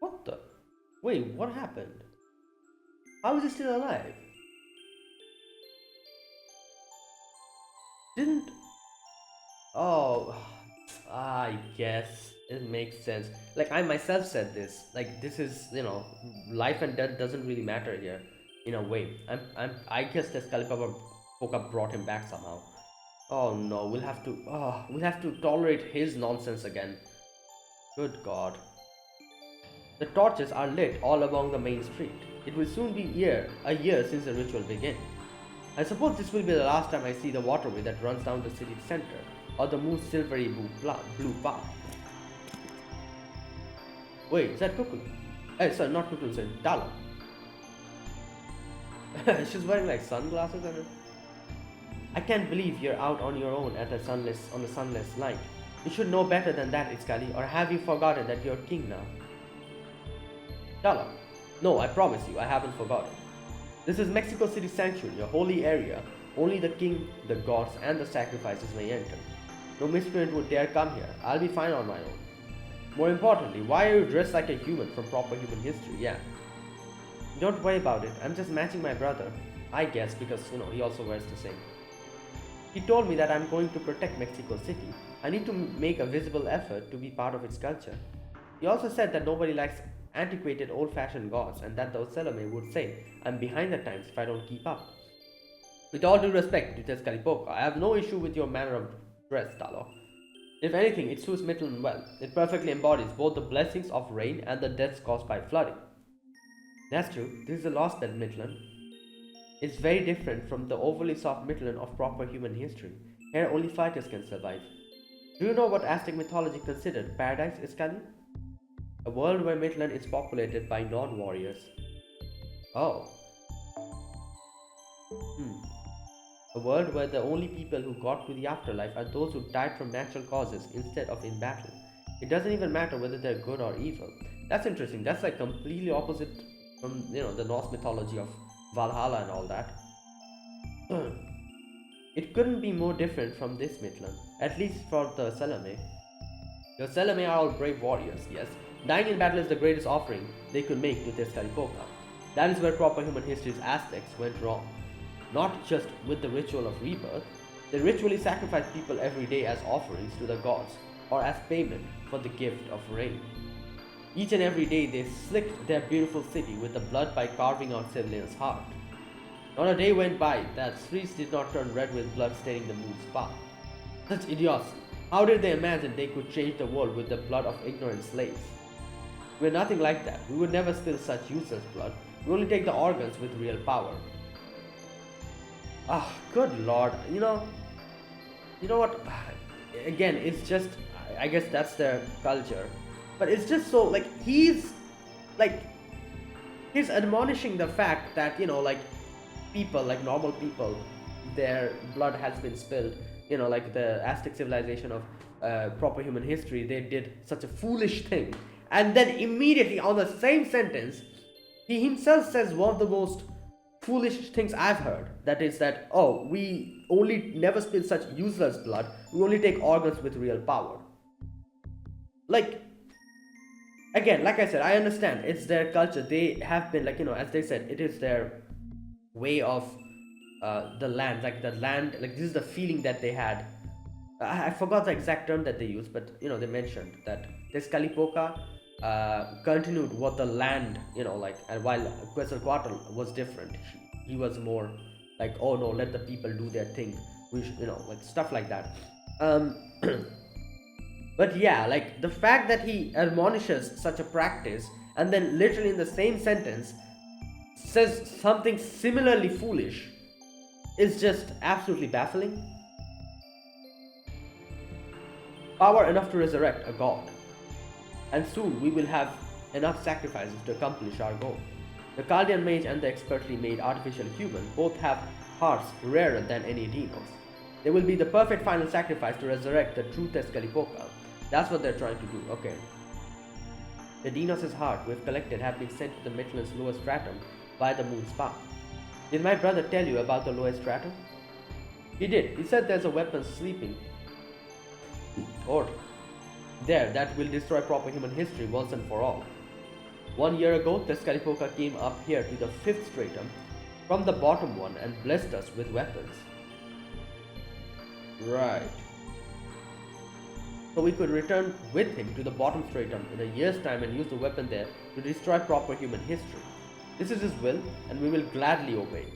What the? Wait, what happened? How is he still alive? Didn't... Oh, I guess it makes sense. Like I myself said this. Like this is, life and death doesn't really matter here, in a way. I guess this Kalipapa brought him back somehow. Oh no, we'll have to tolerate his nonsense again. Good God. The torches are lit all along the main street. It will soon be a year since the ritual began. I suppose this will be the last time I see the waterway that runs down the city center, or the moon's silvery blue path. Wait, is that Cuckoo? Sorry, not Cuckoo, sorry, Dala. She's wearing like sunglasses and I can't believe you're out on your own on a sunless night. You should know better than that, Iskali, or have you forgotten that you're king now? Dala. No, I promise you, I haven't forgotten. This is Mexico City Sanctuary, a holy area. Only the king, the gods, and the sacrifices may enter. No miscreant would dare come here. I'll be fine on my own. More importantly, why are you dressed like a human from proper human history? Yeah. Don't worry about it. I'm just matching my brother. I guess because, he also wears the same. He told me that I'm going to protect Mexico City. I need to make a visible effort to be part of its culture. He also said that nobody likes antiquated old-fashioned gods and that the Oselome would say I'm behind the times if I don't keep up. With all due respect to Tezcatlipoca, I have no issue with your manner of dress, Talo. If anything, it suits Mictlan well. It perfectly embodies both the blessings of rain and the deaths caused by flooding. That's true. This is a Lostbelt Mictlan. It's very different from the overly soft Mictlan of proper human history. Here only fighters can survive. Do you know what Aztec mythology considered paradise, Iskali? A world where Mictlan is populated by non-warriors. Oh. A world where the only people who got to the afterlife are those who died from natural causes instead of in battle. It doesn't even matter whether they're good or evil. That's interesting. That's like completely opposite from, the Norse mythology of Valhalla and all that. It couldn't be more different from this Mictlan, at least for the Seleme. The Seleme are all brave warriors, yes. Dying in battle is the greatest offering they could make to Tezcatlipoca. That is where proper human history's Aztecs went wrong. Not just with the ritual of rebirth, they ritually sacrifice people every day as offerings to the gods, or as payment for the gift of rain. Each and every day they slicked their beautiful city with the blood by carving out civilians' heart. Not a day went by that streets did not turn red with blood staining the moon's path. Such idiocy! How did they imagine they could change the world with the blood of ignorant slaves? We're nothing like that. We would never spill such useless blood. We only take the organs with real power. Ah, good lord. You know what? Again, it's just, I guess that's their culture. But it's just so, he's admonishing the fact that, people, normal people, their blood has been spilled. The Aztec civilization of proper human history, they did such a foolish thing. And then immediately on the same sentence, he himself says one of the most foolish things I've heard. That is that, we only never spill such useless blood. We only take organs with real power. Like, again, like I said, I understand it's their culture. They have been, like, as they said, it is their way of the land, like this is the feeling that they had. I forgot the exact term that they used, but they mentioned that Tezcatlipoca continued what the land, and while Quetzalcoatl was different. He was more like, oh no, let the people do their thing. We should, like stuff like that. But yeah, like the fact that he admonishes such a practice and then literally in the same sentence says something similarly foolish is just absolutely baffling. Power enough to resurrect a god. And soon we will have enough sacrifices to accomplish our goal. The Chaldean mage and the expertly made artificial human both have hearts rarer than any Dinos. They will be the perfect final sacrifice to resurrect the true Tezcatlipoca. That's what they're trying to do. Okay. The Dinos' heart we've collected have been sent to the Mictlan's lowest stratum by the moon's path. Did my brother tell you about the lowest stratum? He did. He said there's a weapon sleeping or there that will destroy proper human history once and for all. 1 year ago, Tezcatlipoca came up here to the 5th stratum from the bottom one and blessed us with weapons. Right. So we could return with him to the bottom stratum in a year's time and use the weapon there to destroy proper human history. This is his will, and we will gladly obey.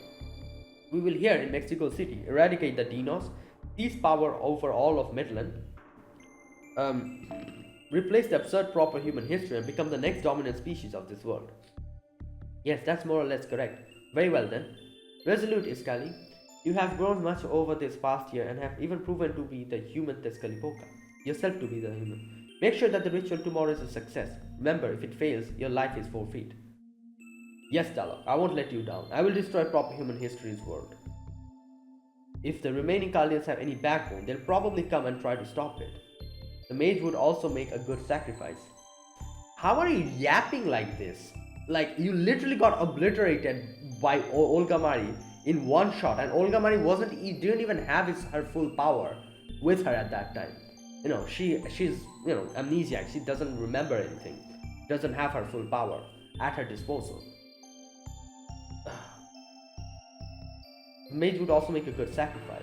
We will here in Mexico City eradicate the Dinos, seize power over all of Mictlan, replace the absurd proper human history and become the next dominant species of this world. Yes, that's more or less correct. Very well then. Resolute, Iskali. You have grown much over this past year and have even proven to be the human Tezcatlipoca. Yourself to be the human. Make sure that the ritual tomorrow is a success. Remember, if it fails, your life is forfeit. Yes, Dalok, I won't let you down. I will destroy proper human history's world. If the remaining Chaldeans have any backbone, they'll probably come and try to stop it. The mage would also make a good sacrifice. How are you yapping like this? Like, you literally got obliterated by Olga Mari in one shot, and Olga Mari didn't even have her full power with her at that time. She's amnesiac. She doesn't remember anything. Doesn't have her full power at her disposal. The mage would also make a good sacrifice.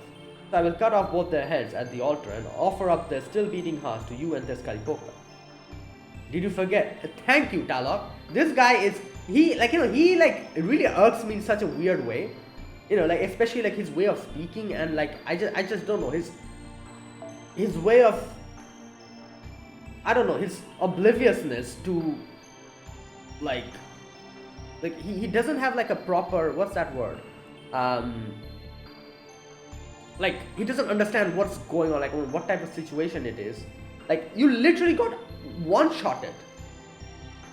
So I will cut off both their heads at the altar and offer up their still beating hearts to you and Tezcatlipoca. Did you forget? Thank you, Talok. This guy is, he really irks me in such a weird way. Especially like his way of speaking, and like I just don't know his way of, I don't know, his obliviousness to like he doesn't have like a proper, what's that word? Like he doesn't understand what's going on, like what type of situation it is. Like you literally got one-shotted,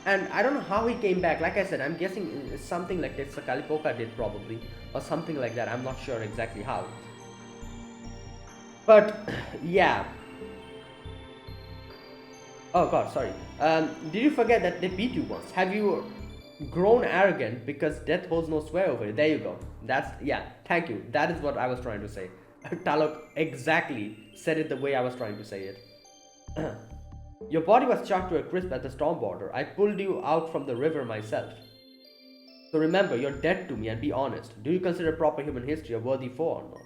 and I don't know how he came back. Like I said, I'm guessing it's something like this Tezcatlipoca did probably, or something like that. I'm not sure exactly how. But yeah. Oh god, sorry. Did you forget that they beat you once? Have you grown arrogant because death holds no sway over you? There you go. Thank you. That is what I was trying to say. Talok exactly said it the way I was trying to say it. Your body was chucked to a crisp at the storm border. I pulled you out from the river myself. So remember, you're dead to me, and be honest. Do you consider proper human history a worthy foe or not?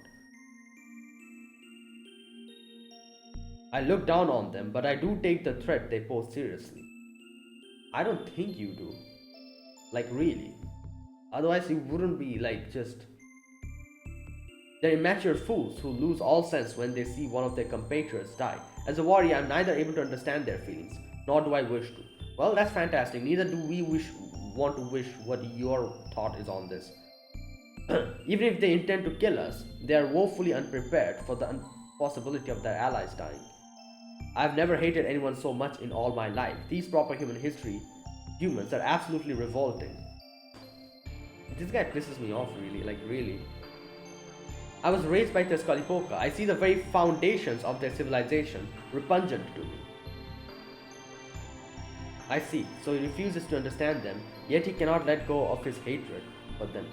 I look down on them, but I do take the threat they pose seriously. I don't think you do. Like really. Otherwise you wouldn't be like just... They're immature fools who lose all sense when they see one of their compatriots die. As a warrior, I'm neither able to understand their feelings, nor do I wish to. Well, that's fantastic. Neither do we want to wish what your thought is on this. Even if they intend to kill us, they are woefully unprepared for the possibility of their allies dying. I've never hated anyone so much in all my life. These proper human history humans are absolutely revolting. This guy pisses me off really, like really. I was raised by Tezcatlipoca. I see the very foundations of their civilization repugnant to me. I see, so he refuses to understand them, yet he cannot let go of his hatred for them.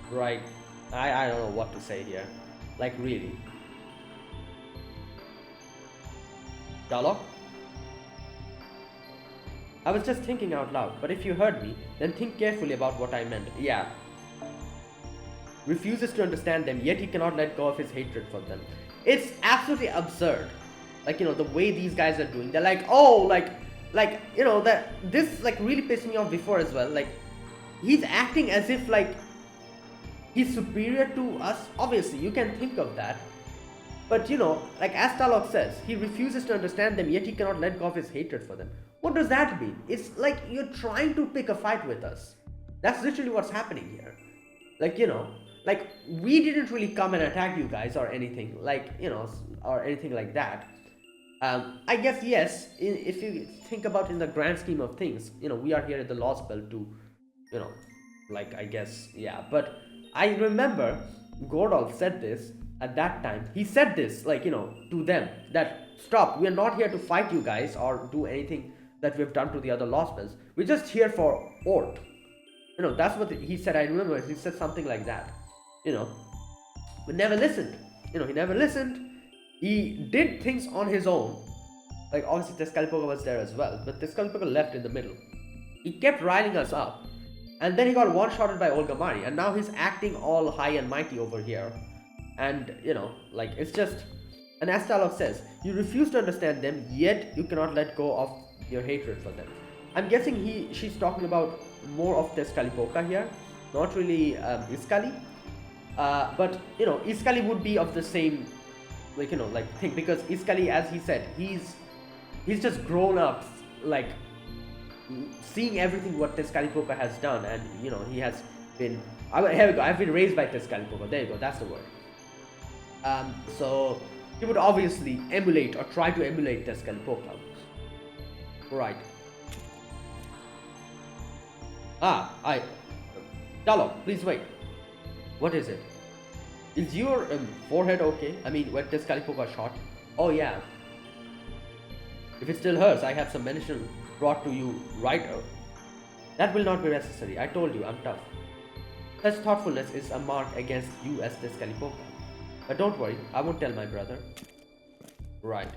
Right. I don't know what to say here. Like, really. Dialogue? I was just thinking out loud, but if you heard me, then think carefully about what I meant. Yeah. Refuses to understand them, yet he cannot let go of his hatred for them. It's absolutely absurd. Like, you know, the way these guys are doing. They're like, oh, like, you know, that this like really pissed me off before as well. Like, he's acting as if like he's superior to us. Obviously, you can think of that. But you know, like as Talok says, he refuses to understand them, yet he cannot let go of his hatred for them. What does that mean? It's like you're trying to pick a fight with us. That's literally what's happening here. Like, you know, like we didn't really come and attack you guys or anything, like, you know, or anything like that. I guess, yes, if you think about in the grand scheme of things, you know, we are here at the Lostbelt to, you know, like, I guess, yeah. But I remember Gordolf said this at that time. He said this, like, you know, to them, that stop, we are not here to fight you guys or do anything that we've done to the other Lostbelts. We're just here for Ort. You know, that's what he said. I remember he said something like that, you know. But never listened. You know, he never listened. He did things on his own. Like, obviously Tezcatlipoca was there as well, but Tezcatlipoca left in the middle. He kept riling us up, and then he got one-shotted by Olga Mari, and now he's acting all high and mighty over here. And, you know, like, it's just... And as Talok says, you refuse to understand them, yet you cannot let go of your hatred for them. I'm guessing she's talking about more of Tezcatlipoca here, not really Iskali. But, you know, Iskali would be of the same, like, you know, like, thing, because Iskali, as he said, he's just grown up, like, seeing everything what Tezcatlipoca has done, and, you know, he has been, here we go, I've been raised by Tezcatlipoca, there you go, that's the word. So, he would obviously emulate, or try to emulate Tezcatlipoca. Right. Talok, please wait. What is it? Is your forehead okay? I mean, when Tezcatlipoca shot? Oh yeah. If it still hurts, I have some medicine brought to you right out. That will not be necessary. I told you, I'm tough. Such thoughtfulness is a mark against you as Tezcatlipoca. But don't worry, I won't tell my brother. Right.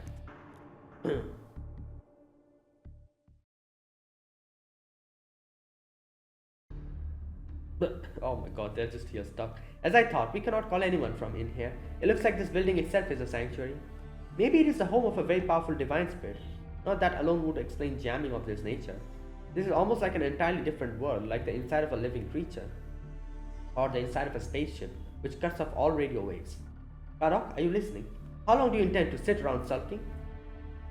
Oh my god, they're just here stuck. As I thought, we cannot call anyone from in here. It looks like this building itself is a sanctuary. Maybe it is the home of a very powerful divine spirit. Not that alone would explain jamming of this nature. This is almost like an entirely different world, like the inside of a living creature. Or the inside of a spaceship, which cuts off all radio waves. Karok, are you listening? How long do you intend to sit around sulking?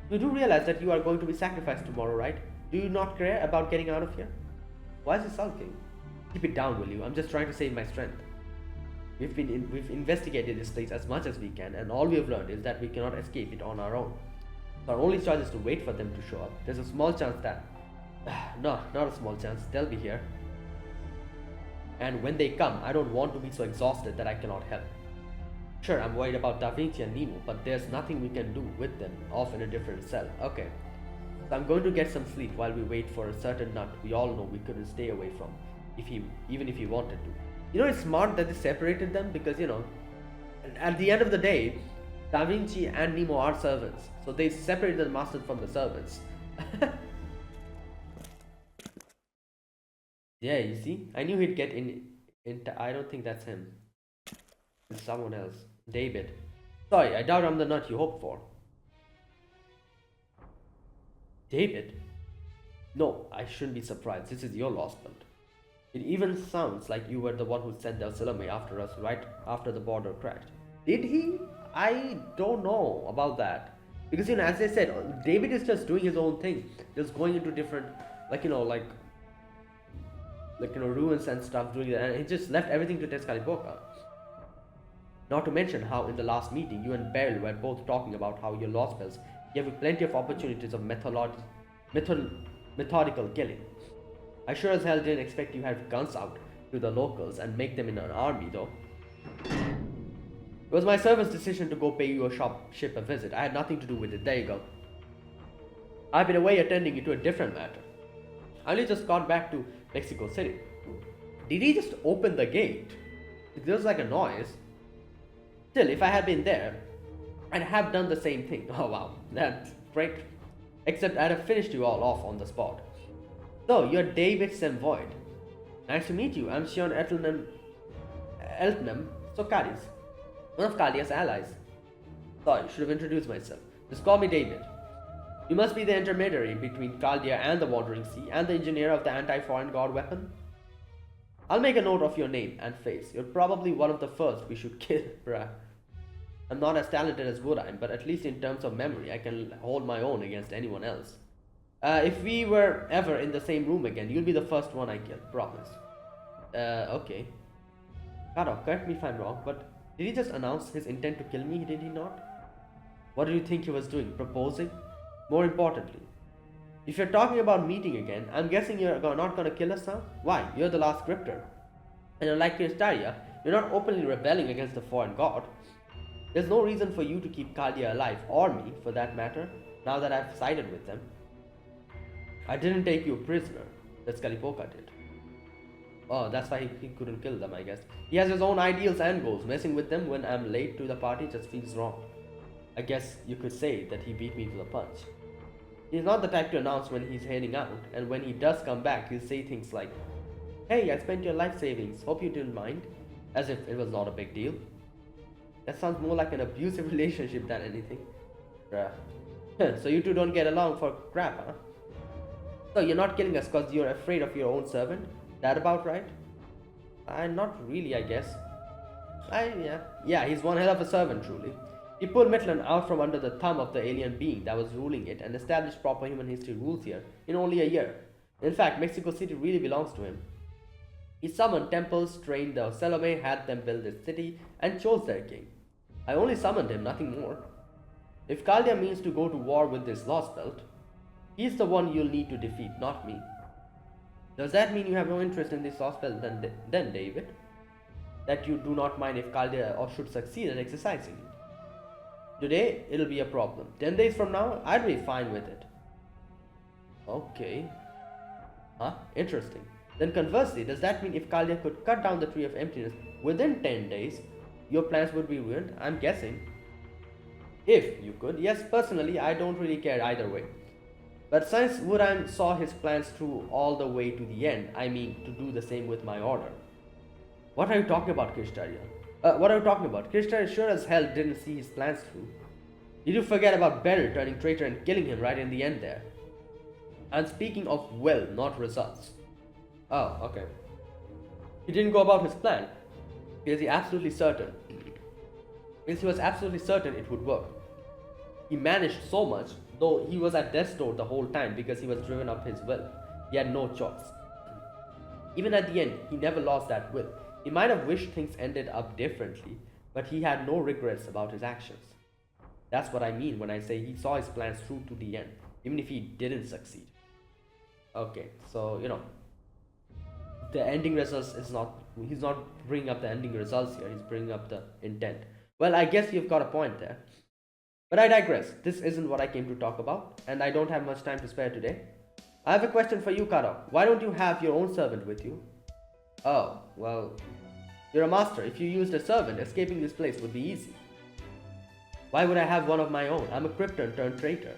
You do realize that you are going to be sacrificed tomorrow, right? Do you not care about getting out of here? Why is he sulking? Keep it down, will you? I'm just trying to save my strength. We've investigated this place as much as we can, and all we have learned is that we cannot escape it on our own. So our only choice is to wait for them to show up. There's a small chance that... no, not a small chance. They'll be here. And when they come, I don't want to be so exhausted that I cannot help. Sure, I'm worried about Da Vinci and Nemo, but there's nothing we can do with them, off in a different cell. Okay. So I'm going to get some sleep while we wait for a certain nut we all know we couldn't stay away from, even if he wanted to. You know, it's smart that they separated them because, you know, at the end of the day, Da Vinci and Nemo are servants. So they separated the masters from the servants. Yeah, you see? I knew he'd get in I don't think that's him. It's someone else. Daybit. Sorry, I doubt I'm the nut you hoped for. Daybit? No, I shouldn't be surprised. This is your Lostbelt. It even sounds like you were the one who sent El Salome after us right after the border crashed. Did he? I don't know about that. Because, you know, as I said, David is just doing his own thing. Just going into different, ruins and stuff, doing that. And he just left everything to Tezcatlipoca. Not to mention how in the last meeting, you and Beryl were both talking about how your Lostbelts gave you plenty of opportunities of methodical killing. I sure as hell didn't expect you had guns out to the locals and make them in an army, though. It was my servant's decision to go pay your ship a visit. I had nothing to do with it. There you go. I've been away attending to a different matter. I only just got back to Mexico City. Did he just open the gate? feels like a noise. Still, if I had been there, I'd have done the same thing. Oh wow, that's great. Except I'd have finished you all off on the spot. So, you're Daybit Void. Nice to meet you. I'm Sion Eltnam Sokadis, one of Kalia's allies. Sorry, should have introduced myself. Just call me David. You must be the intermediary between Kaldia and the Wandering Sea, and the engineer of the anti-foreign god weapon. I'll make a note of your name and face. You're probably one of the first we should kill, bruh. I'm not as talented as Woodine, but at least in terms of memory, I can hold my own against anyone else. If we were ever in the same room again, you'll be the first one I kill, promise. Okay. Kado, correct me if I'm wrong, but did he just announce his intent to kill me, did he not? What do you think he was doing? Proposing? More importantly, if you're talking about meeting again, I'm guessing you're not gonna kill us now? Why? You're the last Cryptor. And unlike Kristaria, you're not openly rebelling against the foreign god. There's no reason for you to keep Kaldia alive, or me, for that matter, now that I've sided with them. I didn't take you prisoner, that Skalipoka did. Oh, that's why he couldn't kill them, I guess. He has his own ideals and goals. Messing with them when I'm late to the party just feels wrong. I guess you could say that he beat me to the punch. He's not the type to announce when he's heading out, and when he does come back, he'll say things like, "Hey, I spent your life savings, hope you didn't mind," as if it was not a big deal. That sounds more like an abusive relationship than anything. Bruh. So you two don't get along for crap, huh? So you're not killing us cause you're afraid of your own servant? That about right? Not really, I guess. Yeah, he's one hell of a servant, truly. He pulled Mictlan out from under the thumb of the alien being that was ruling it and established proper human history rules here in only a year. In fact, Mexico City really belongs to him. He summoned temples, trained the Salome, had them build its city, and chose their king. I only summoned him, nothing more. If Kaldia means to go to war with this Lostbelt, he's the one you'll need to defeat, not me. Does that mean you have no interest in this Lostbelt then, David? That you do not mind if Kaldia or should succeed at exercising it? Today, it'll be a problem. 10 days from now, I'd be fine with it. Okay. Huh? Interesting. Then conversely, does that mean if Kaldia could cut down the Tree of Emptiness within 10 days, your plans would be ruined? I'm guessing. If you could. Yes, personally, I don't really care either way. But since Wuran saw his plans through all the way to the end, I mean to do the same with my order. What are you talking about, Kristaria? What are you talking about? Kristaria sure as hell didn't see his plans through. Did you forget about Beryl turning traitor and killing him right in the end there? I'm speaking of will, not results. Oh, okay. He didn't go about his plan because he was absolutely certain it would work. He managed so much, though he was at death's door the whole time because he was driven up his will. He had no choice. Even at the end, he never lost that will. He might have wished things ended up differently, but he had no regrets about his actions. That's what I mean when I say he saw his plans through to the end, even if he didn't succeed. Okay, so, the ending results he's not bringing up the ending results here, he's bringing up the intent. Well, I guess you've got a point there. But I digress. This isn't what I came to talk about, and I don't have much time to spare today. I have a question for you, Kado. Why don't you have your own servant with you? Oh, well, you're a master. If you used a servant, escaping this place would be easy. Why would I have one of my own? I'm a Krypton turned traitor.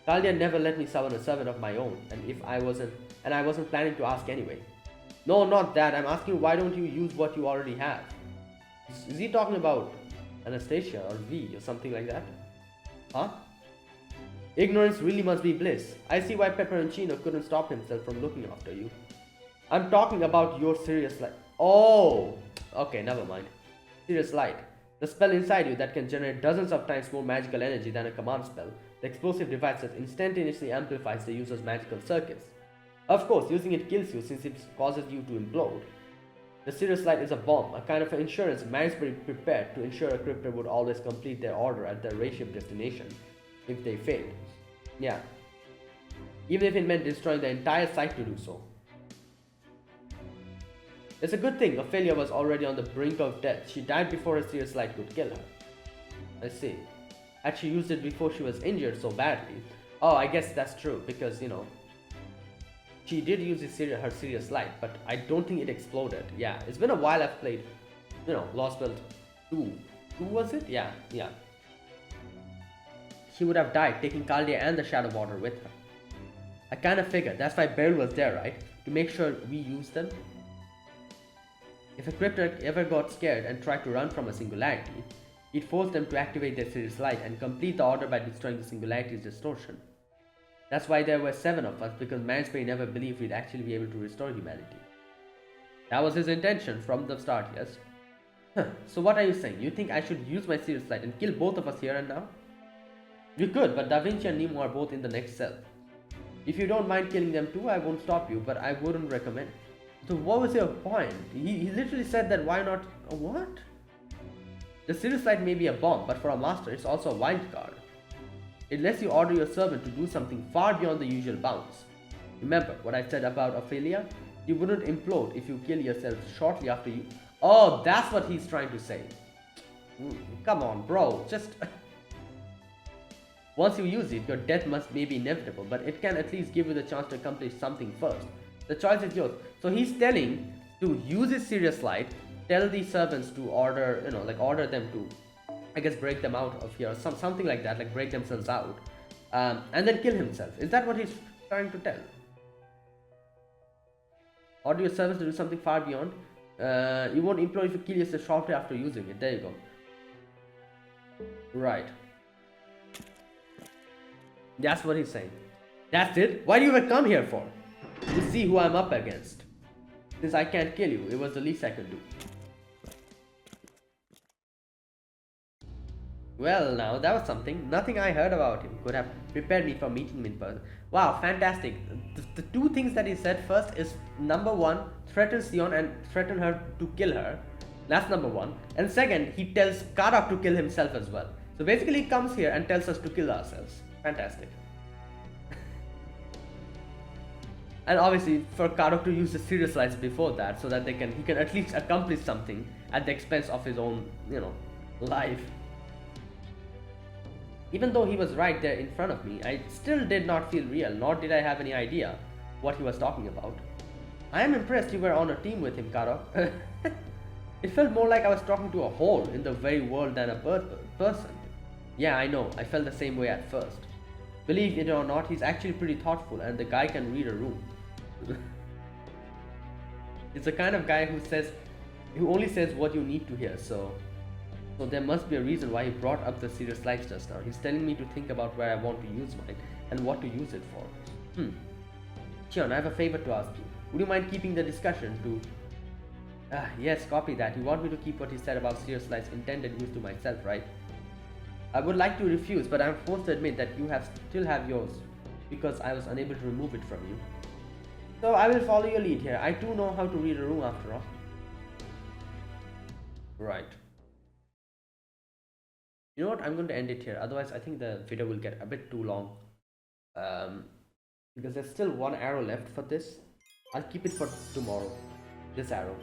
Kaldia never let me summon a servant of my own, and I wasn't planning to ask anyway. No, not that. I'm asking why don't you use what you already have? Is he talking about Anastasia or V or something like that? Huh? Ignorance really must be bliss. I see why Pepperoncino couldn't stop himself from looking after you. I'm talking about your Sirius Light. Oh! Okay, never mind. Sirius Light. The spell inside you that can generate dozens of times more magical energy than a command spell. The explosive device that instantaneously amplifies the user's magical circuits. Of course, using it kills you since it causes you to implode. The Sirius Light is a bomb, a kind of insurance Mansbury prepared to ensure a Cryptor would always complete their order at their rayship destination if they failed. Yeah. Even if it meant destroying the entire site to do so. It's a good thing Ophelia was already on the brink of death. She died before a Sirius Light could kill her. I see. Had she used it before she was injured so badly? Oh, I guess that's true because, she did use her Sirius Light, but I don't think it exploded. Yeah, it's been a while I've played. Lostbelt 2. 2 was it? Yeah. She would have died, taking Kaldia and the Shadow Border with her. I kind of figured, that's why Beryl was there, right? To make sure we use them. If a Cryptic ever got scared and tried to run from a singularity, he'd force them to activate their Sirius Light and complete the order by destroying the singularity's distortion. That's why there were 7 of us, because Mansbury never believed we'd actually be able to restore humanity. That was his intention from the start, yes? So what are you saying? You think I should use my Sirius Light and kill both of us here and now? You could, but Da Vinci and Nemo are both in the next cell. If you don't mind killing them too, I won't stop you, but I wouldn't recommend. So what was your point? He literally said that why not... What? The Sirius Light may be a bomb, but for a master, it's also a wild card. It lets you order your servant to do something far beyond the usual bounds. Remember what I said about Ophelia? You wouldn't implode if you kill yourself shortly after you... Oh, that's what he's trying to say. Come on, bro, just... Once you use it, your death may be inevitable, but it can at least give you the chance to accomplish something first. The choice is yours. So he's telling to use his Sirius Light, tell the servants to order, order them to, I guess, break them out of here, something like that, like break themselves out, and then kill himself. Is that what he's trying to tell? Order your servants to do something far beyond. You won't implode if you kill yourself shortly after using it. There you go. Right. That's what he's saying. That's it? Why do you even come here for? To see who I'm up against. Since I can't kill you, it was the least I could do. Well, now that was something. Nothing I heard about him could have prepared me for meeting him in person. Wow, fantastic. The two things that he said first is, number one, threaten Sion and threaten her to kill her. That's number one. And second, he tells Karok to kill himself as well. So basically he comes here and tells us to kill ourselves. Fantastic. And obviously for Karok to use the Sirius Lights before that, so that he can at least accomplish something at the expense of his own, life. Even though he was right there in front of me, I still did not feel real, nor did I have any idea what he was talking about. I am impressed you were on a team with him, Karok. It felt more like I was talking to a hole in the very world than a person. Yeah, I know, I felt the same way at first. Believe it or not, he's actually pretty thoughtful and the guy can read a room. It's the kind of guy who only says what you need to hear, so there must be a reason why he brought up the Sirius Lights just now. He's telling me to think about where I want to use mine and what to use it for. Chion, I have a favor to ask you. Would you mind keeping the discussion to... yes, copy that. You want me to keep what he said about Sirius Lights intended use to myself, right? I would like to refuse, but I'm forced to admit that you still have yours, because I was unable to remove it from you. So I will follow your lead here. I too know how to read a room after all. Right. You know what? I'm going to end it here. Otherwise, I think the video will get a bit too long. Because there's still one arrow left for this. I'll keep it for tomorrow. This arrow.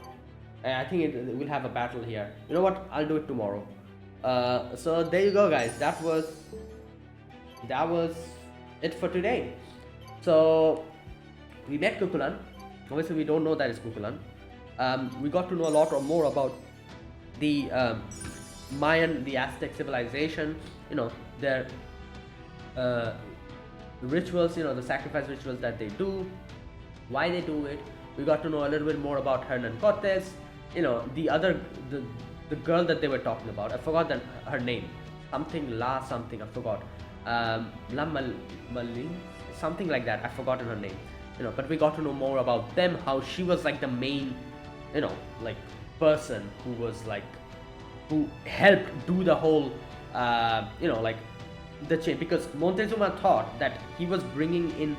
I think it will have a battle here. You know what? I'll do it tomorrow. So there you go, guys. That was it for today. So we met Kukulan. Obviously we don't know that it's Kukulan. We got to know a lot more about the Mayan, the Aztec civilization, their rituals, the sacrifice rituals that they do, why they do it. We got to know a little bit more about Hernan Cortes, the girl that they were talking about. I forgot her name. Something, I forgot. La Malin, something like that. I've forgotten her name. But we got to know more about them, how she was like the main, person who helped do the whole, the change. Because Montezuma thought that he was bringing in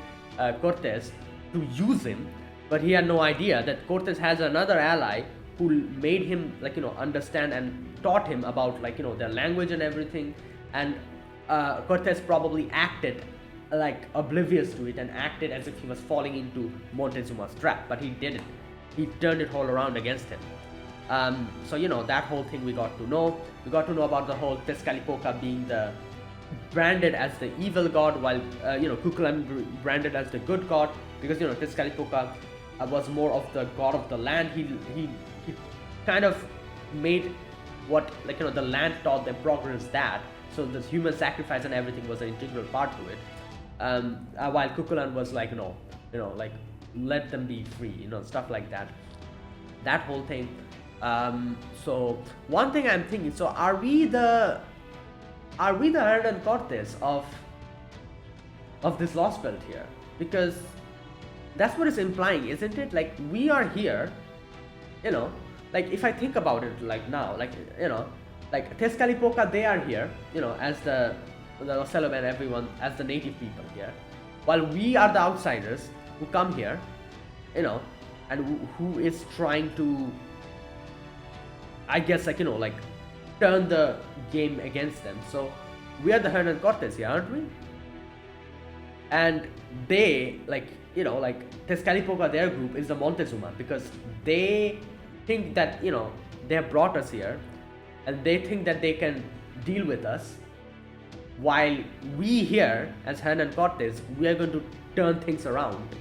Cortes to use him, but he had no idea that Cortes has another ally who made him understand and taught him about their language and everything. And Cortes probably acted oblivious to it and acted as if he was falling into Montezuma's trap, but he didn't. He turned it all around against him. So that whole thing we got to know. We got to know about the whole Tezcatlipoca being branded as the evil god, while Kukulkan branded as the good god, because Tezcatlipoca was more of the god of the land. He kind of made what, like, the land taught them progress that. So this human sacrifice and everything was an integral part to it. While Kukulan was like, like, let them be free, stuff like that. That whole thing. So one thing I'm thinking, so are we the Hernan Cortes of this Lostbelt here? Because that's what it's implying, isn't it? Like, we are here, like, if I think about it, like, now, like, like Tezcatlipoca, they are here, as the Lostbelt and everyone, as the native people here, while we are the outsiders who come here, and who is trying to, I guess, like, like, turn the game against them. So we are the Hernan Cortes here, aren't we? And they, like, like, Tezcatlipoca, their group is the Montezuma, because they think that, they have brought us here, and they think that they can deal with us, while we here, as Hernan Cortes, we are going to turn things around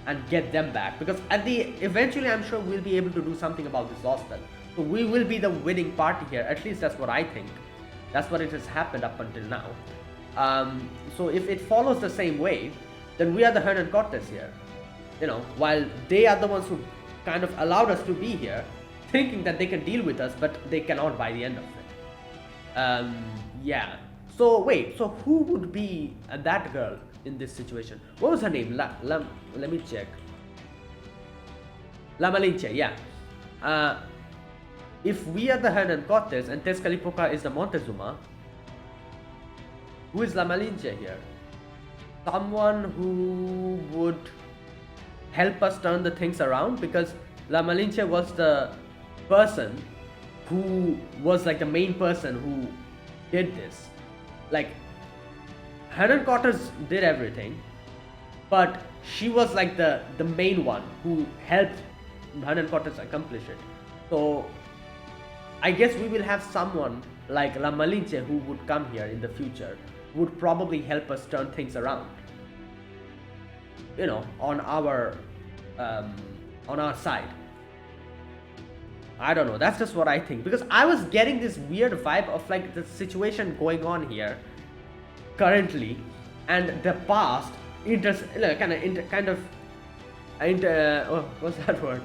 and get them back, because eventually I'm sure we'll be able to do something about this Lostbelt. So we will be the winning party here, at least that's what I think. That's what it has happened up until now. So if it follows the same way, then we are the Hernan Cortes here, while they are the ones who kind of allowed us to be here, thinking that they can deal with us, but they cannot by the end of it. Yeah. So wait, so who would be that girl in this situation? What was her name? Let me check. La Malinche, yeah. If we are the Hernan Cortes and Tezcatlipoca is the Montezuma, who is La Malinche here? Someone who would help us turn the things around, because La Malinche was the person who was like the main person who did this. Like, Hernan Cortes did everything, but she was like the main one who helped Hernan Cortes accomplish it. So I guess we will have someone like La Malinche who would come here in the future, would probably help us turn things around, on our side. I don't know, that's just what I think, because I was getting this weird vibe of like the situation going on here currently and the past what's that word?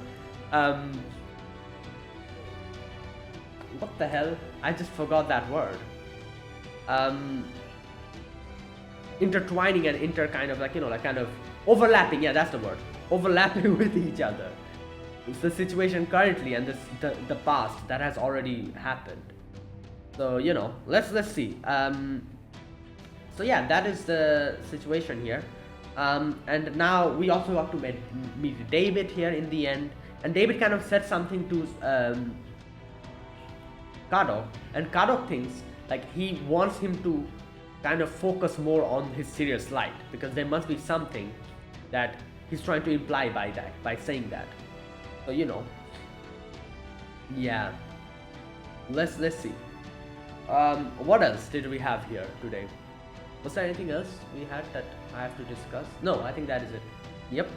What the hell? I just forgot that word. Intertwining and kind of like, like kind of overlapping. Yeah, that's the word. Overlapping with each other. It's the situation currently and the past that has already happened. So, let's see. So yeah, that is the situation here. And now we also have to meet Daybit here in the end. And Daybit kind of said something to Kadok, and Kadok thinks like he wants him to kind of focus more on his serious light, because there must be something that he's trying to imply by saying that. So yeah, let's see. What else did we have here today? Was there anything else we had that I have to discuss? No, I think that is it. Yep.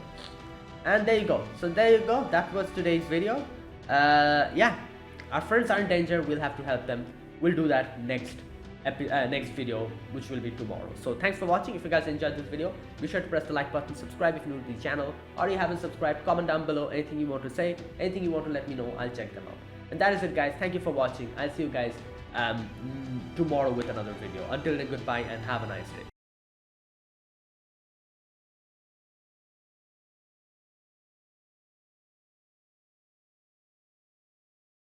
And there you go. So there you go. That was today's video. Yeah, our friends are in danger. We'll have to help them. We'll do that next video, which will be tomorrow. So thanks for watching. If you guys enjoyed this video, be sure to press the like button, subscribe if you're new to the channel, or you haven't subscribed. Comment down below anything you want to say, anything you want to let me know. I'll check them out. And that is it, guys. Thank you for watching. I'll see you guys tomorrow with another video. Until then, goodbye and have a nice day.